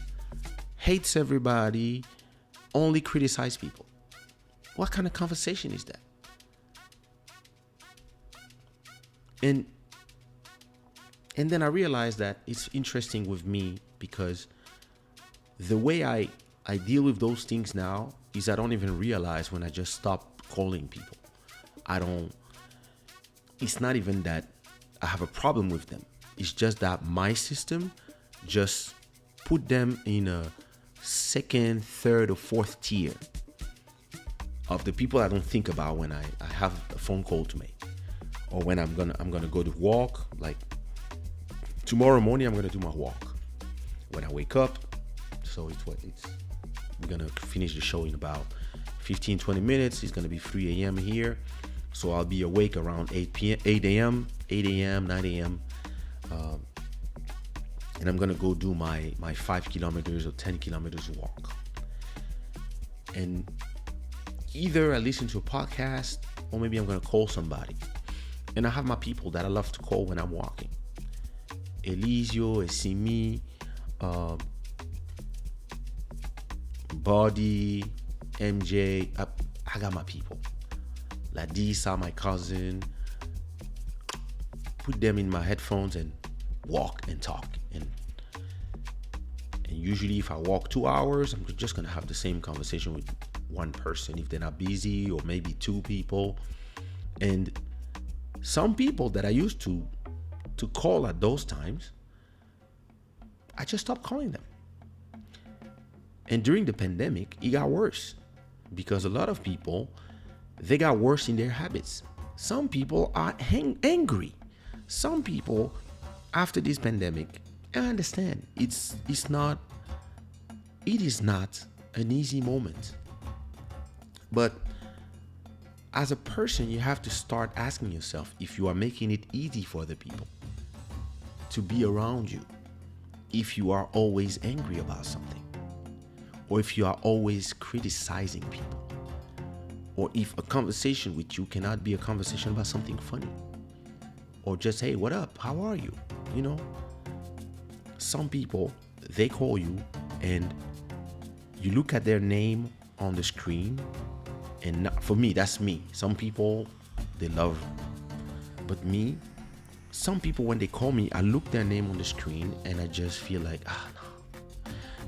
hates everybody, only criticize people. What kind of conversation is that? And then I realized that it's interesting with me because the way I deal with those things now is I don't even realize when I just stop calling people. It's not even that I have a problem with them. It's just that my system just put them in a second, third, or fourth tier of the people I don't think about when I have a phone call to make, or when I'm gonna go to walk. Like tomorrow morning, I'm gonna do my walk when I wake up. So we're gonna finish the show in about 15-20 minutes. It's gonna be 3 a.m. here, so I'll be awake around 8 a.m., 9 a.m. And I'm gonna go do my 5 kilometers or 10 kilometers walk. And either I listen to a podcast or maybe I'm gonna call somebody. And I have my people that I love to call when I'm walking. Elisio, Esimi, Body, MJ. I got my people. Ladisa, my cousin. Put them in my headphones and walk and talk. And usually if I walk 2 hours, I'm just gonna have the same conversation with one person if they're not busy, or maybe two people. And some people that I used to call at those times, I just stopped calling them. And during the pandemic, it got worse because a lot of people, they got worse in their habits. Some people are angry. Some people, after this pandemic, I understand it is not an easy moment. But as a person, you have to start asking yourself if you are making it easy for other people to be around you, if you are always angry about something, or if you are always criticizing people, or if a conversation with you cannot be a conversation about something funny, or just, hey, what up? How are you? You know, some people, they call you and you look at their name on the screen, and not, for me, that's me. Some people, they love, but me, some people, when they call me, I look their name on the screen and I just feel like,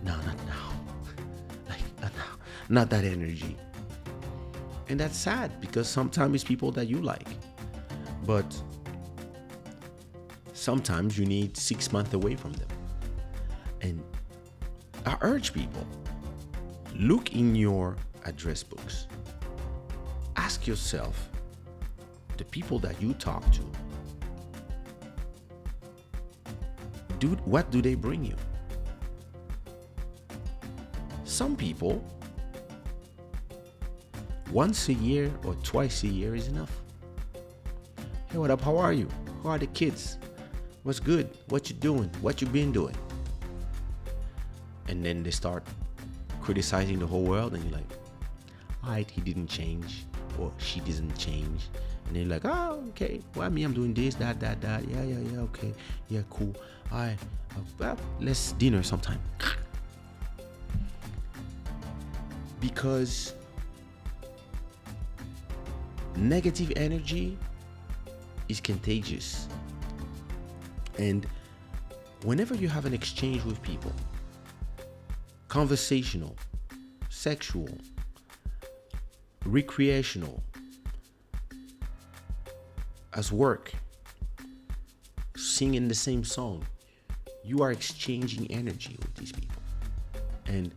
no, not now. Like, not now. Not that energy. And that's sad because sometimes it's people that you like. But sometimes you need 6 months away from them. And I urge people, look in your address books. Ask yourself, the people that you talk to, what do they bring you? Some people, once a year or twice a year is enough. Hey, what up? How are you? How are the kids? What's good? What you doing? What you been doing? And then they start criticizing the whole world, and you're like, all right, he didn't change, or she didn't change. And then you're like, oh, okay. Well, I'm doing this, that. Yeah, okay. Yeah, cool. All right. Well, let's dinner sometime. Because negative energy is contagious. And whenever you have an exchange with people, conversational, sexual, recreational, as work, singing the same song, you are exchanging energy with these people. And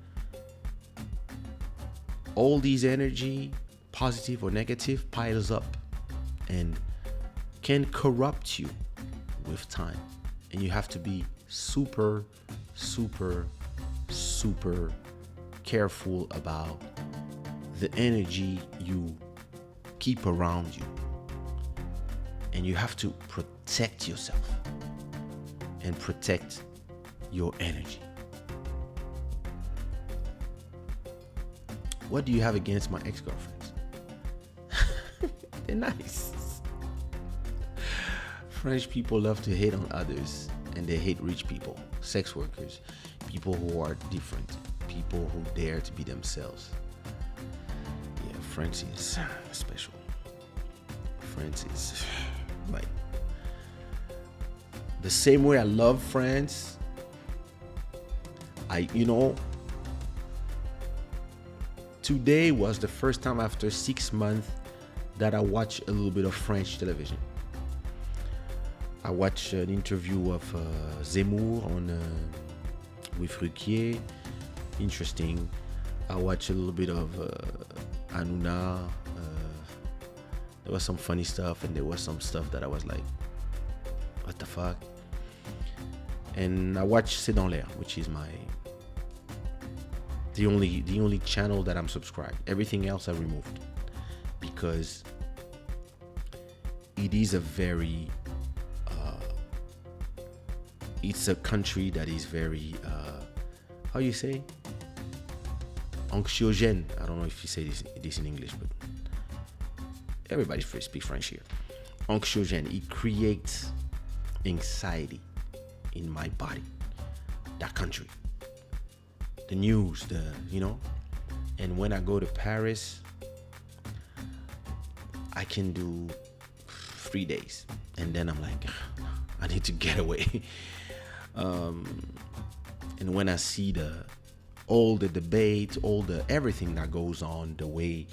all these energy, positive or negative, piles up and can corrupt you with time. And you have to be super careful about the energy you keep around you. And you have to protect yourself and protect your energy. What do you have against my ex-girlfriends? They're nice. French people love to hate on others, and they hate rich people, sex workers, people who are different, people who dare to be themselves. Yeah, France is special. France is like the same way I love France. Today was the first time after 6 months that I watched a little bit of French television. I watched an interview of Zemmour with Ruquier. Interesting. I watched a little bit of Hanouna. There was some funny stuff, and there was some stuff that I was like, what the fuck? And I watched C'est dans l'air, which is the only channel that I'm subscribed. Everything else I removed because it is a very it's a country that is very how you say, anxiogène. I don't know if you say this in English, but everybody speaks French here. Anxiogène. It creates anxiety in my body. That country, the news, and when I go to Paris, I can do 3 days, and then I'm like, I need to get away. And when I see all the debate, everything that goes on, the way,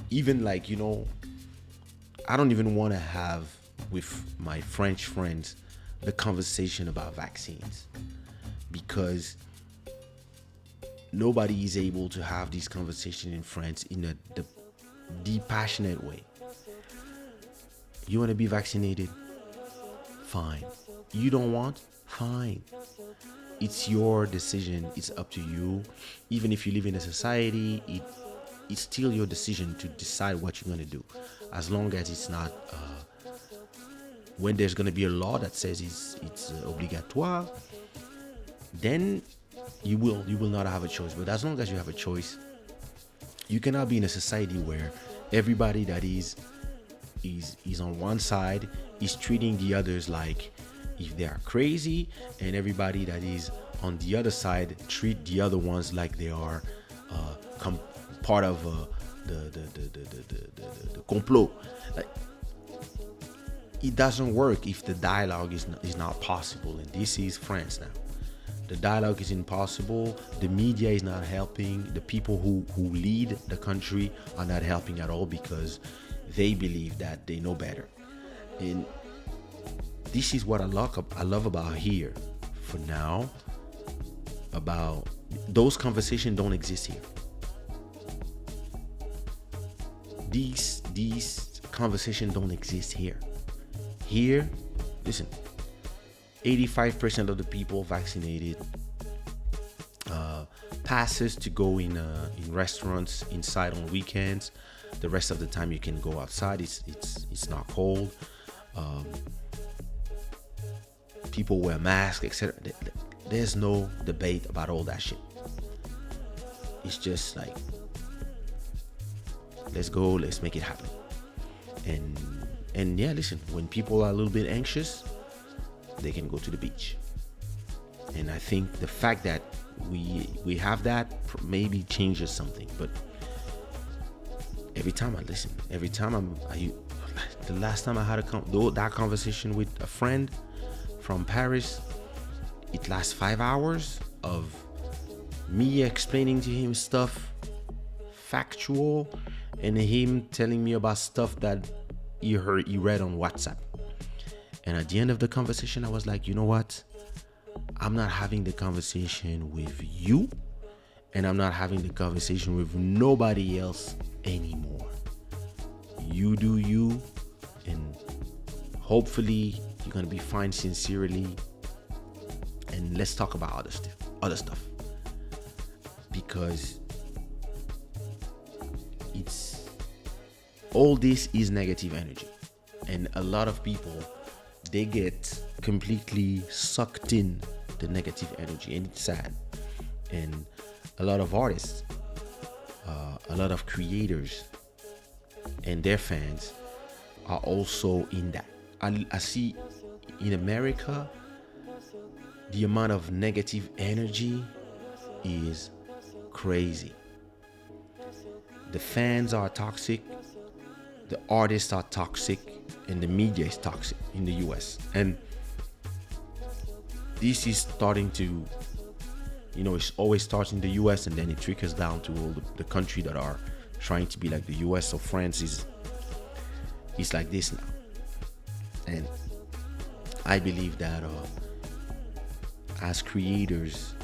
even I don't even want to have with my French friends the conversation about vaccines, because nobody is able to have this conversation in France in the passionate way. You want to be vaccinated? Fine. You don't want? Fine. It's your decision. It's up to you. Even if you live in a society, it's still your decision to decide what you're going to do. As long as it's not when there's going to be a law that says it's obligatoire, then you will not have a choice. But as long as you have a choice, you cannot be in a society where everybody that is on one side is treating the others like if they are crazy, and everybody that is on the other side treat the other ones like they are part of the complot. Like, it doesn't work if the dialogue is not possible, and this is France now. The dialogue is impossible. The media is not helping. The people who lead the country are not helping at all because they believe that they know better. And this is what I love about here. For now, about those conversations don't exist here. These conversations don't exist here. Here, listen, 85% of the people vaccinated, passes to go in restaurants inside on weekends. the rest of the time you can go outside. It's not cold. People wear masks, etc. There's no debate about all that shit. It's just like, let's go, let's make it happen. And yeah, listen, when people are a little bit anxious, they can go to the beach. And I think the fact that we have that maybe changes something. But every time I listen, the last time I had that conversation with a friend from Paris, it lasts 5 hours of me explaining to him stuff factual, and him telling me about stuff that he read on WhatsApp. And at the end of the conversation, I was like, you know what? I'm not having the conversation with you, and I'm not having the conversation with nobody else anymore. You do you, and hopefully you're gonna be fine sincerely, and let's talk about other stuff. Because all this is negative energy, and a lot of people, they get completely sucked in the negative energy, and it's sad. And a lot of artists, a lot of creators and their fans are also in that. I see in America, the amount of negative energy is crazy. The fans are toxic, the artists are toxic, and the media is toxic in the US. And this is starting to, it always starts in the US, and then it trickles down to all the country that are trying to be like the US. So France is like this now. And I believe that as creators,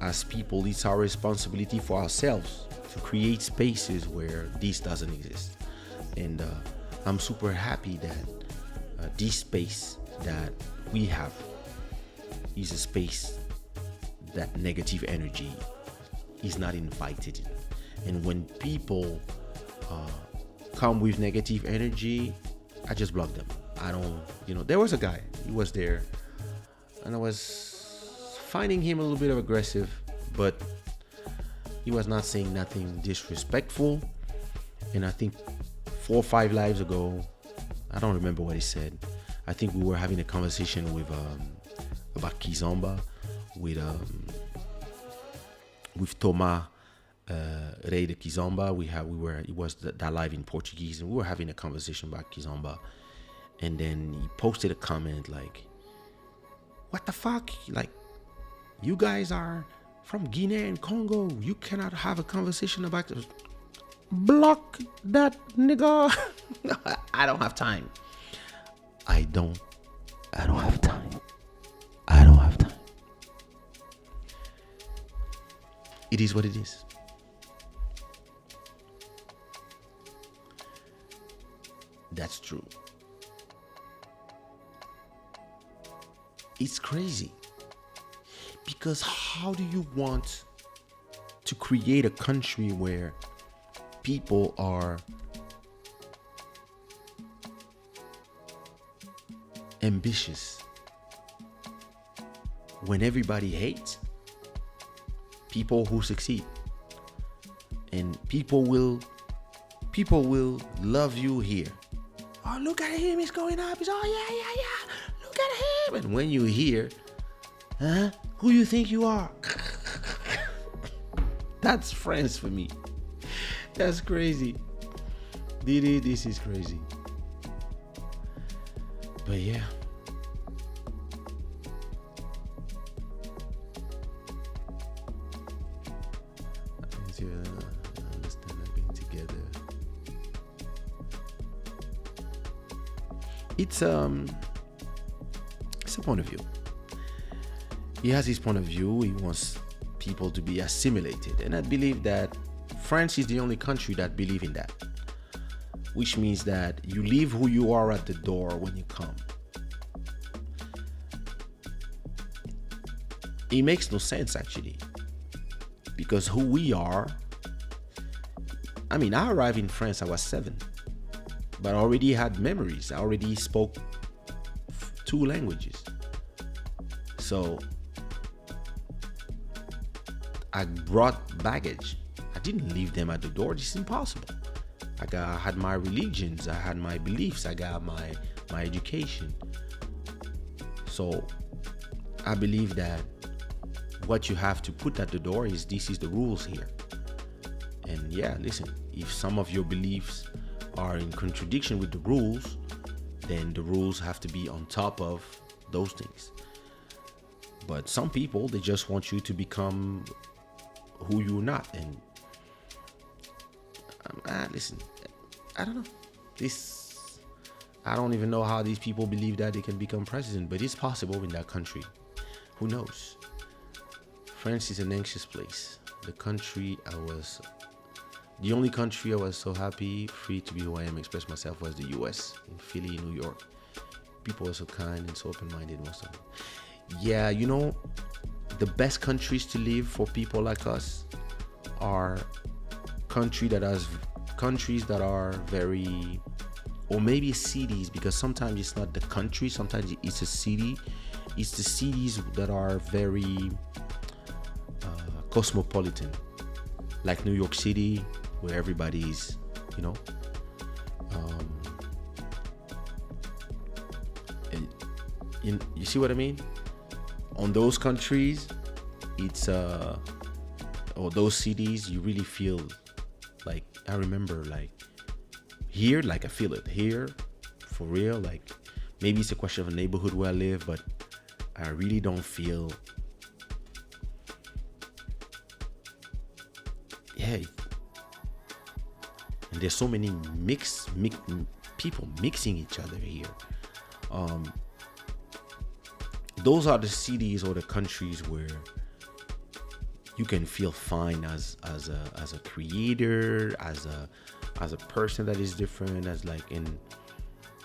as people, it's our responsibility for ourselves to create spaces where this doesn't exist. And I'm super happy that this space that we have is a space that negative energy is not invited in. And when people come with negative energy, I just block them. I don't, there was a guy, he was there, and I was finding him a little bit of aggressive, but he was not saying nothing disrespectful. And I think 4 or 5 lives ago, I don't remember what he said. I think we were having a conversation with about Kizomba with Thomas Rei de Kizomba. It was that live in Portuguese, and we were having a conversation about Kizomba. And then he posted a comment like, "What the fuck? Like, you guys are from Guinea and Congo. You cannot have a conversation about this." Block that nigga. I don't have time. I don't have time. I don't have time. It is what it is. That's true. It's crazy. Because how do you want to create a country where people are ambitious when everybody hates people who succeed? And people will love you here. Oh, look at him, he's going up. He's, oh yeah. Look at him. And when you hear, who you think you are? That's friends for me. That's crazy. Didi, this is crazy. But yeah. Understand that being together. It's a point of view. He has his point of view. He wants people to be assimilated, and I believe that France is the only country that believe in that, which means that you leave who you are at the door when you come. It makes no sense actually, because who we are I mean, I arrived in France, I was 7, but I already had memories. I already spoke 2 languages. So I brought baggage. I didn't leave them at the door. This is impossible. I had my religions, I had my beliefs, I got my education. So I believe that what you have to put at the door is, this is the rules here. And yeah, listen, if some of your beliefs are in contradiction with the rules, then the rules have to be on top of those things. But some people, they just want you to become who you're not. And listen, I don't know. I don't even know how these people believe that they can become president, but it's possible in that country. Who knows? France is an anxious place. The only country I was so happy, free to be who I am, express myself, was the US, in Philly, New York. People are so kind and so open-minded, most of them. Yeah, you know, the best countries to live for people like us are countries that are very, or maybe cities, because sometimes it's not the country, sometimes it's a city. It's the cities that are very cosmopolitan, like New York City, where everybody is, you know, you see what I mean? On those countries, it's or those cities, you really feel like, I remember, like here, like I feel it here for real. Like maybe it's a question of a neighborhood where I live, but I really don't feel, yeah. And there's so many people mixing each other here. Those are the cities or the countries where you can feel fine as a creator, as a person that is different,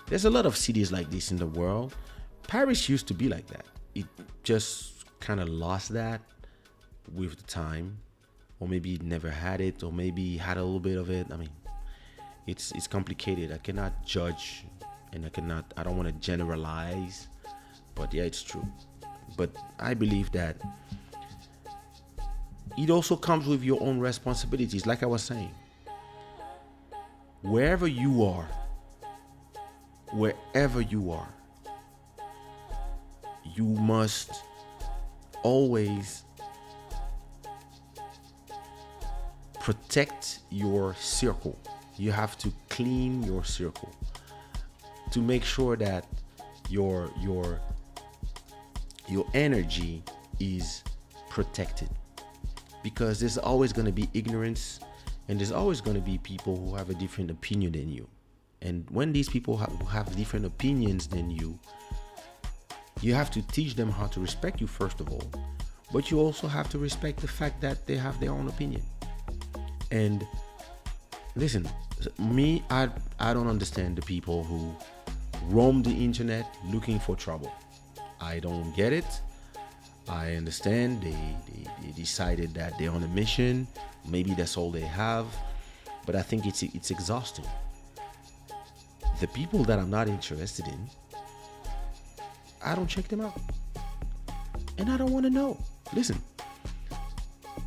there's a lot of cities like this in the world. Paris used to be like that. It just kind of lost that with the time, or maybe it never had it, or maybe had a little bit of it. I mean, it's complicated. I cannot judge, and I don't want to generalize, but yeah, it's true. But I believe that it also comes with your own responsibilities. Like I was saying, wherever you are, you must always protect your circle. You have to clean your circle to make sure that your energy is protected, because there's always going to be ignorance, and there's always going to be people who have a different opinion than you. And when these people have different opinions than you, you have to teach them how to respect you, first of all, but you also have to respect the fact that they have their own opinion. And listen, me, I don't understand the people who roam the internet looking for trouble. I don't get it. I understand they decided that they're on a mission. Maybe that's all they have, but I think it's exhausting. The people that I'm not interested in, I don't check them out, and I don't want to know. Listen,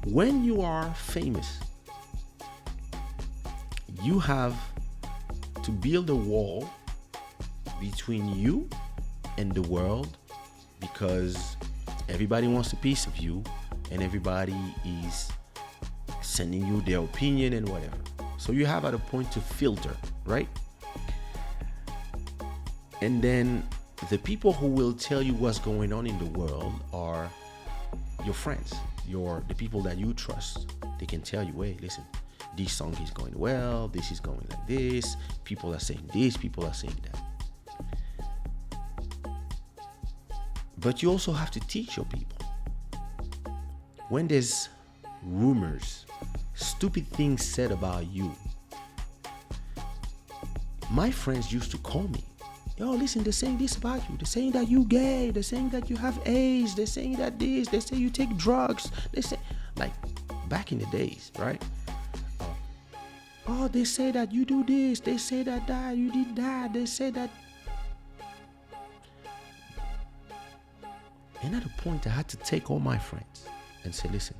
when you are famous, you have to build a wall between you and the world, because everybody wants a piece of you, and everybody is sending you their opinion and whatever. So you have at a point to filter, right? And then the people who will tell you what's going on in the world are your friends, the people that you trust. They can tell you, hey, listen, this song is going well, this is going like this, people are saying this, people are saying that. But you also have to teach your people. When there's rumors, stupid things said about you, my friends used to call me. Yo, listen, they're saying this about you. They're saying that you gay. They're saying that you have AIDS. They're saying that this. They say you take drugs. They say, like, back in the days, right? Oh, they say that you do this. They say that you did that. They say that. And at a point, I had to take all my friends and say, listen,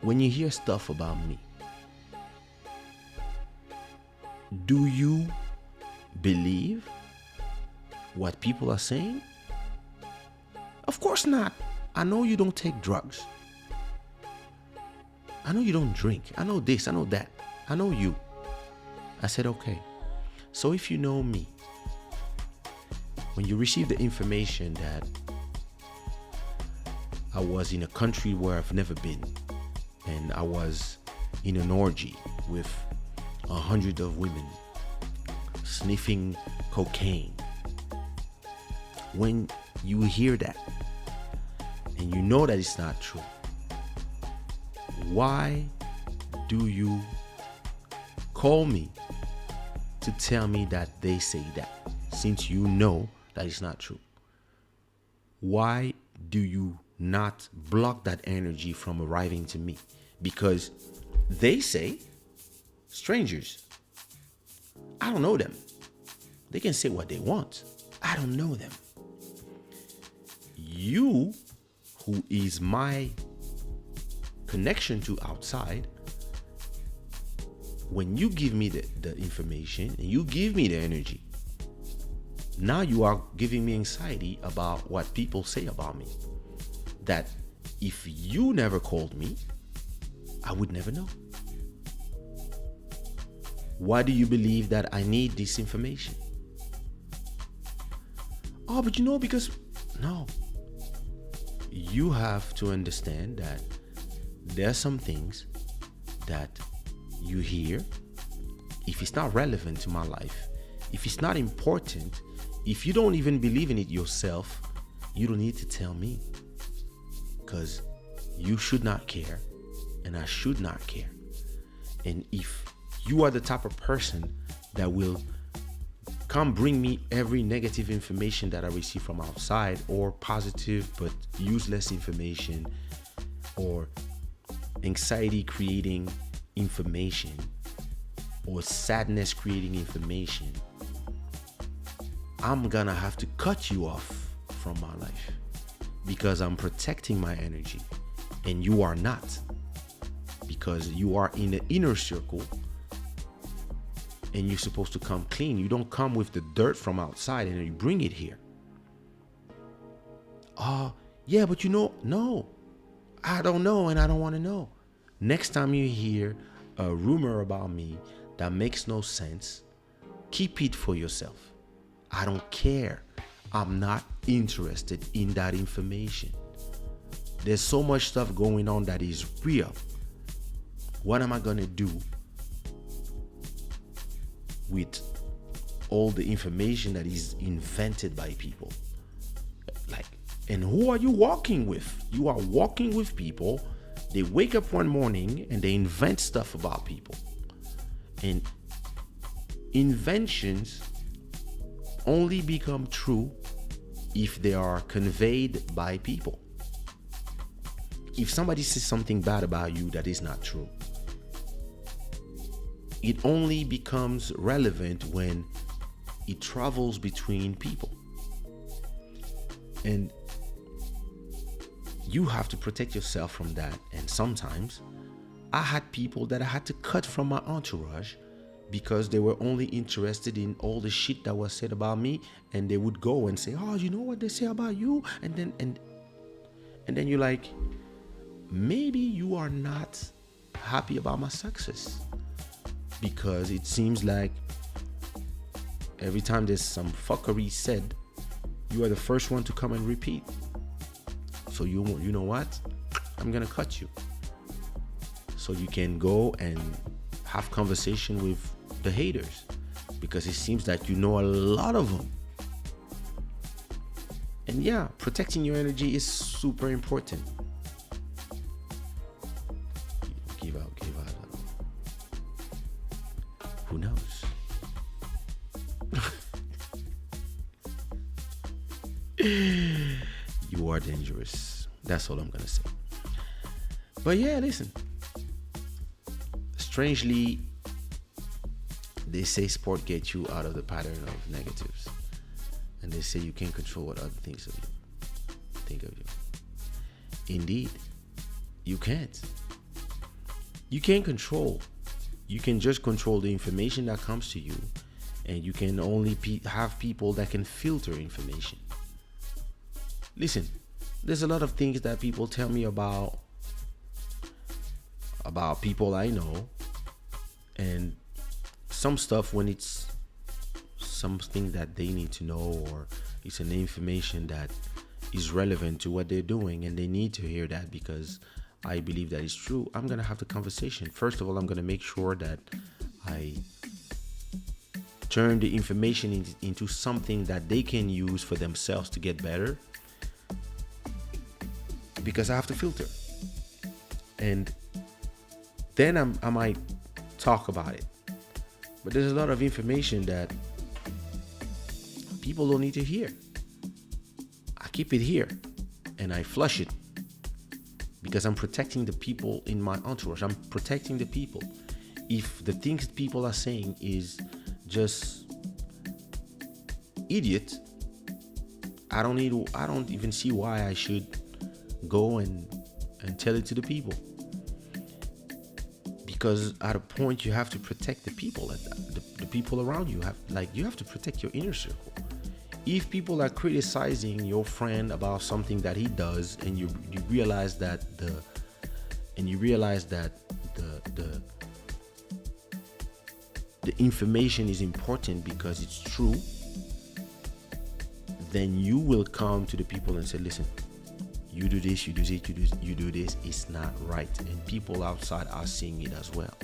when you hear stuff about me, do you believe what people are saying? Of course not. I know you don't take drugs. I know you don't drink. I know this, I know that. I know you. I said, okay. So if you know me, when you receive the information that I was in a country where I've never been, and I was in an orgy with 100 of women sniffing cocaine, when you hear that and you know that it's not true, why do you call me to tell me that they say that, since you know that it's not true? Why do you not block that energy from arriving to me? Because they say, strangers, I don't know them. They can say what they want. I don't know them. You, who is my connection to outside, when you give me the information and you give me the energy, now you are giving me anxiety about what people say about me, that if you never called me, I would never know. Why do you believe that I need this information? Oh, but because no, you have to understand that there are some things that you hear. If it's not relevant to my life, if it's not important, if you don't even believe in it yourself, you don't need to tell me, because you should not care and I should not care. And if you are the type of person that will come bring me every negative information that I receive from outside, or positive but useless information, or anxiety creating information, or sadness creating information, I'm gonna have to cut you off from my life, because I'm protecting my energy and you are not, because you are in the inner circle and you're supposed to come clean. You don't come with the dirt from outside and you bring it here. Yeah, but no, I don't know and I don't want to know. Next time you hear a rumor about me that makes no sense, keep it for yourself. I don't care. I'm not interested in that information. There's so much stuff going on that is real. What am I going to do with all the information that is invented by people? And who are you walking with? You are walking with people. They wake up one morning and they invent stuff about people. And inventions only become true if they are conveyed by people. If somebody says something bad about you that is not true, it only becomes relevant when it travels between people. And you have to protect yourself from that. And sometimes I had people that I had to cut from my entourage because they were only interested in all the shit that was said about me, and they would go and say, oh, you know what they say about you? And then you're like, maybe you are not happy about my success, because it seems like every time there's some fuckery said, you are the first one to come and repeat. So you know what? I'm gonna cut you, so you can go and have conversation with the haters, because it seems that you know a lot of them. And yeah, protecting your energy is super important. Give out. Who knows? You are dangerous. That's all I'm gonna say. But yeah, listen. strangely, they say sport gets you out of the pattern of negatives, and they say you can't control what other things of you think of you. Indeed, you can't. You can't control. You can just control the information that comes to you, and you can only have people that can filter information. Listen, there's a lot of things that people tell me about people I know, and some stuff when it's something that they need to know, or it's an information that is relevant to what they're doing and they need to hear that because I believe that it's true, I'm going to have the conversation. First of all, I'm going to make sure that I turn the information into something that they can use for themselves to get better, because I have to filter. And then I might talk about it. But there's a lot of information that people don't need to hear. I keep it here and I flush it because I'm protecting the people in my entourage. I'm protecting the people. If the things people are saying is just idiot, I don't even see why I should go and tell it to the people. Because at a point you have to protect the people, the people around you. You have to protect your inner circle. If people are criticizing your friend about something that he does, and you realize that the information is important because it's true, then you will come to the people and say, listen, you do this, you do this, you do this, it's not right. And people outside are seeing it as well.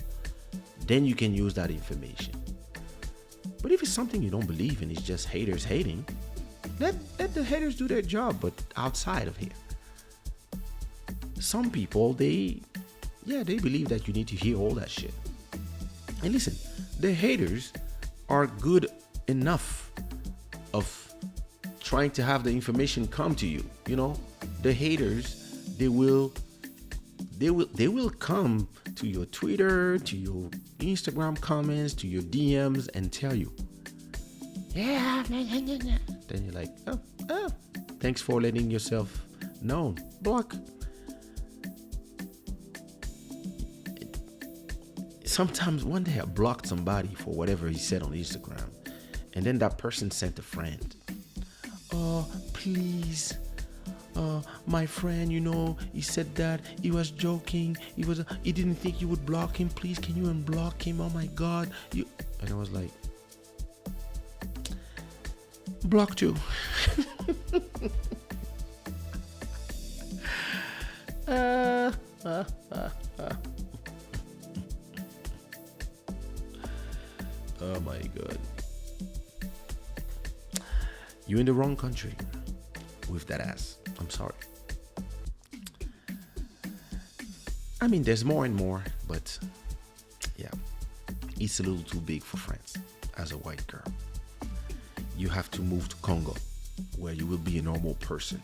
Then you can use that information. But if it's something you don't believe in, it's just haters hating, let the haters do their job, but outside of here. Some people, they believe that you need to hear all that shit. And listen, the haters are good enough of trying to have the information come to you. You know, the haters, they will come to your Twitter, to your Instagram comments, to your DMs and tell you, yeah. Then you're like, oh, thanks for letting yourself known. Block. Sometimes one day I blocked somebody for whatever he said on Instagram, and then that person sent a friend. Oh, please. My friend, he said that he was joking. He didn't think you would block him. Please, can you unblock him? Oh my God. And I was like, blocked you. Oh my God. You're in the wrong country with that ass. I'm sorry. I mean, there's more and more, but yeah, it's a little too big for France as a white girl. You have to move to Congo, where you will be a normal person.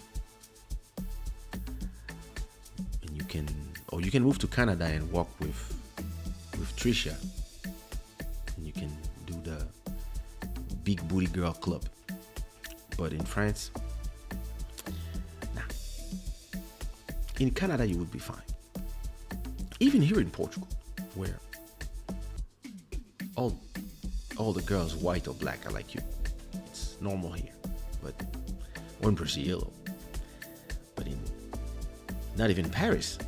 And you can move to Canada and walk with Trisha. And you can do the big booty girl club. But in France, nah. In Canada, you would be fine. Even here in Portugal, where all the girls, white or black, are like you. It's normal here. But or in Brazil, but not even Paris.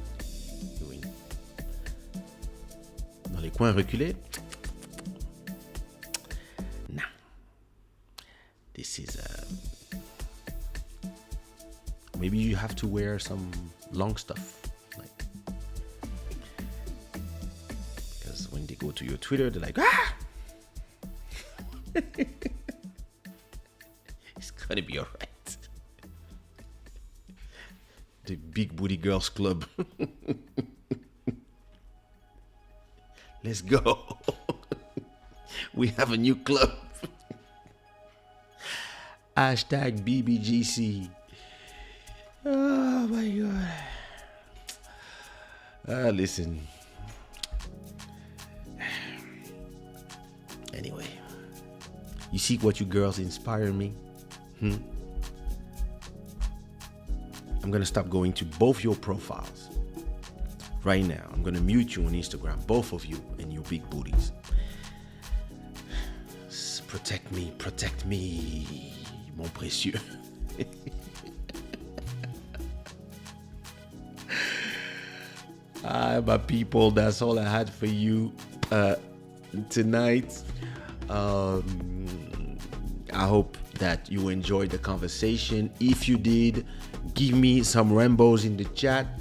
Dans les coins reculés. Nah. This is maybe you have to wear some long stuff, because when they go to your Twitter, they're like, ah. It's gonna be alright. The Big Booty Girls Club. Let's go. We have a new club. Hashtag BBGC. Oh my God. Listen. Anyway, you see what you girls inspire me? I'm gonna stop going to both your profiles right now. I'm gonna mute you on Instagram, both of you and your big booties. Protect me, mon précieux. My people, that's all I had for you tonight. I hope that you enjoyed the conversation. If you did, give me some rainbows in the chat,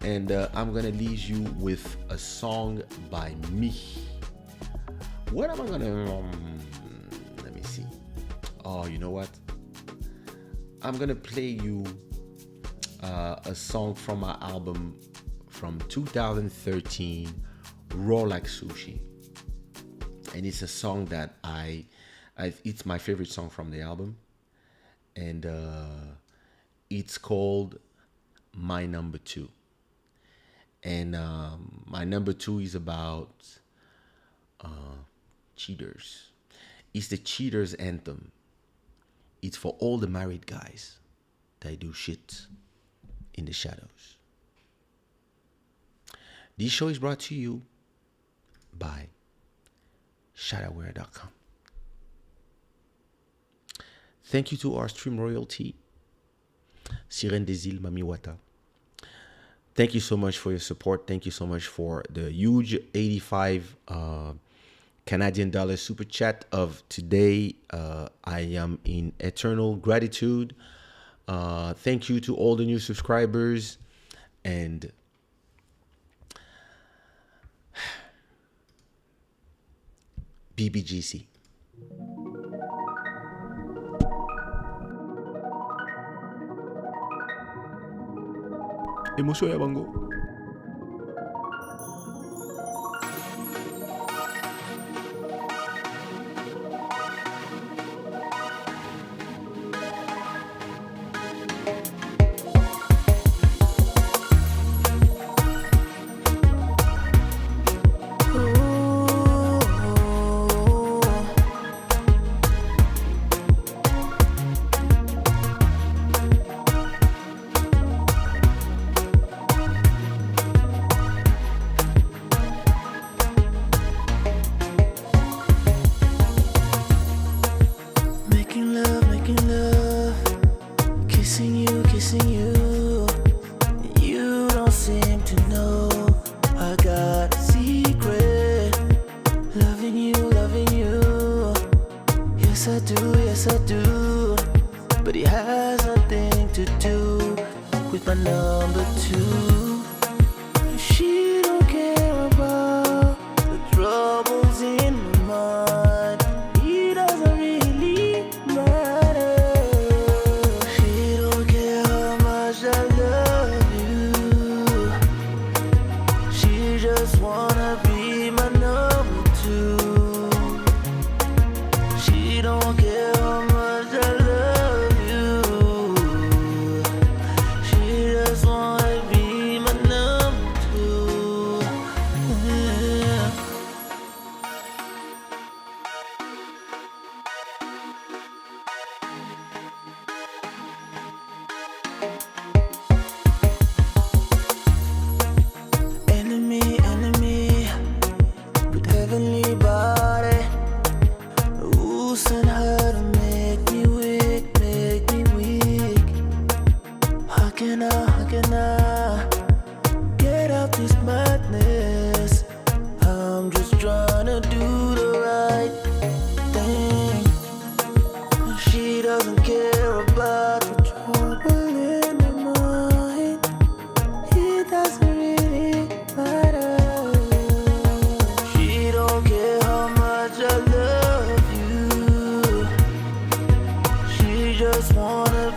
and I'm gonna leave you with a song by me. What am I gonna let me see. Oh, you know what, I'm gonna play you a song from my album from 2013, Raw Like Sushi. And it's a song that it's my favorite song from the album. And it's called My Number Two. And my number two is about cheaters. It's the cheaters anthem. It's for all the married guys that do shit in the shadows. This show is brought to you by shadaware.com. Thank you to our stream royalty, Sirène des Îles Mamiwata. Thank you so much for your support. Thank you so much for the huge 85 Canadian dollar super chat of today. I am in eternal gratitude. Thank you to all the new subscribers, and BBGC. Emotion ya bango. Just wanna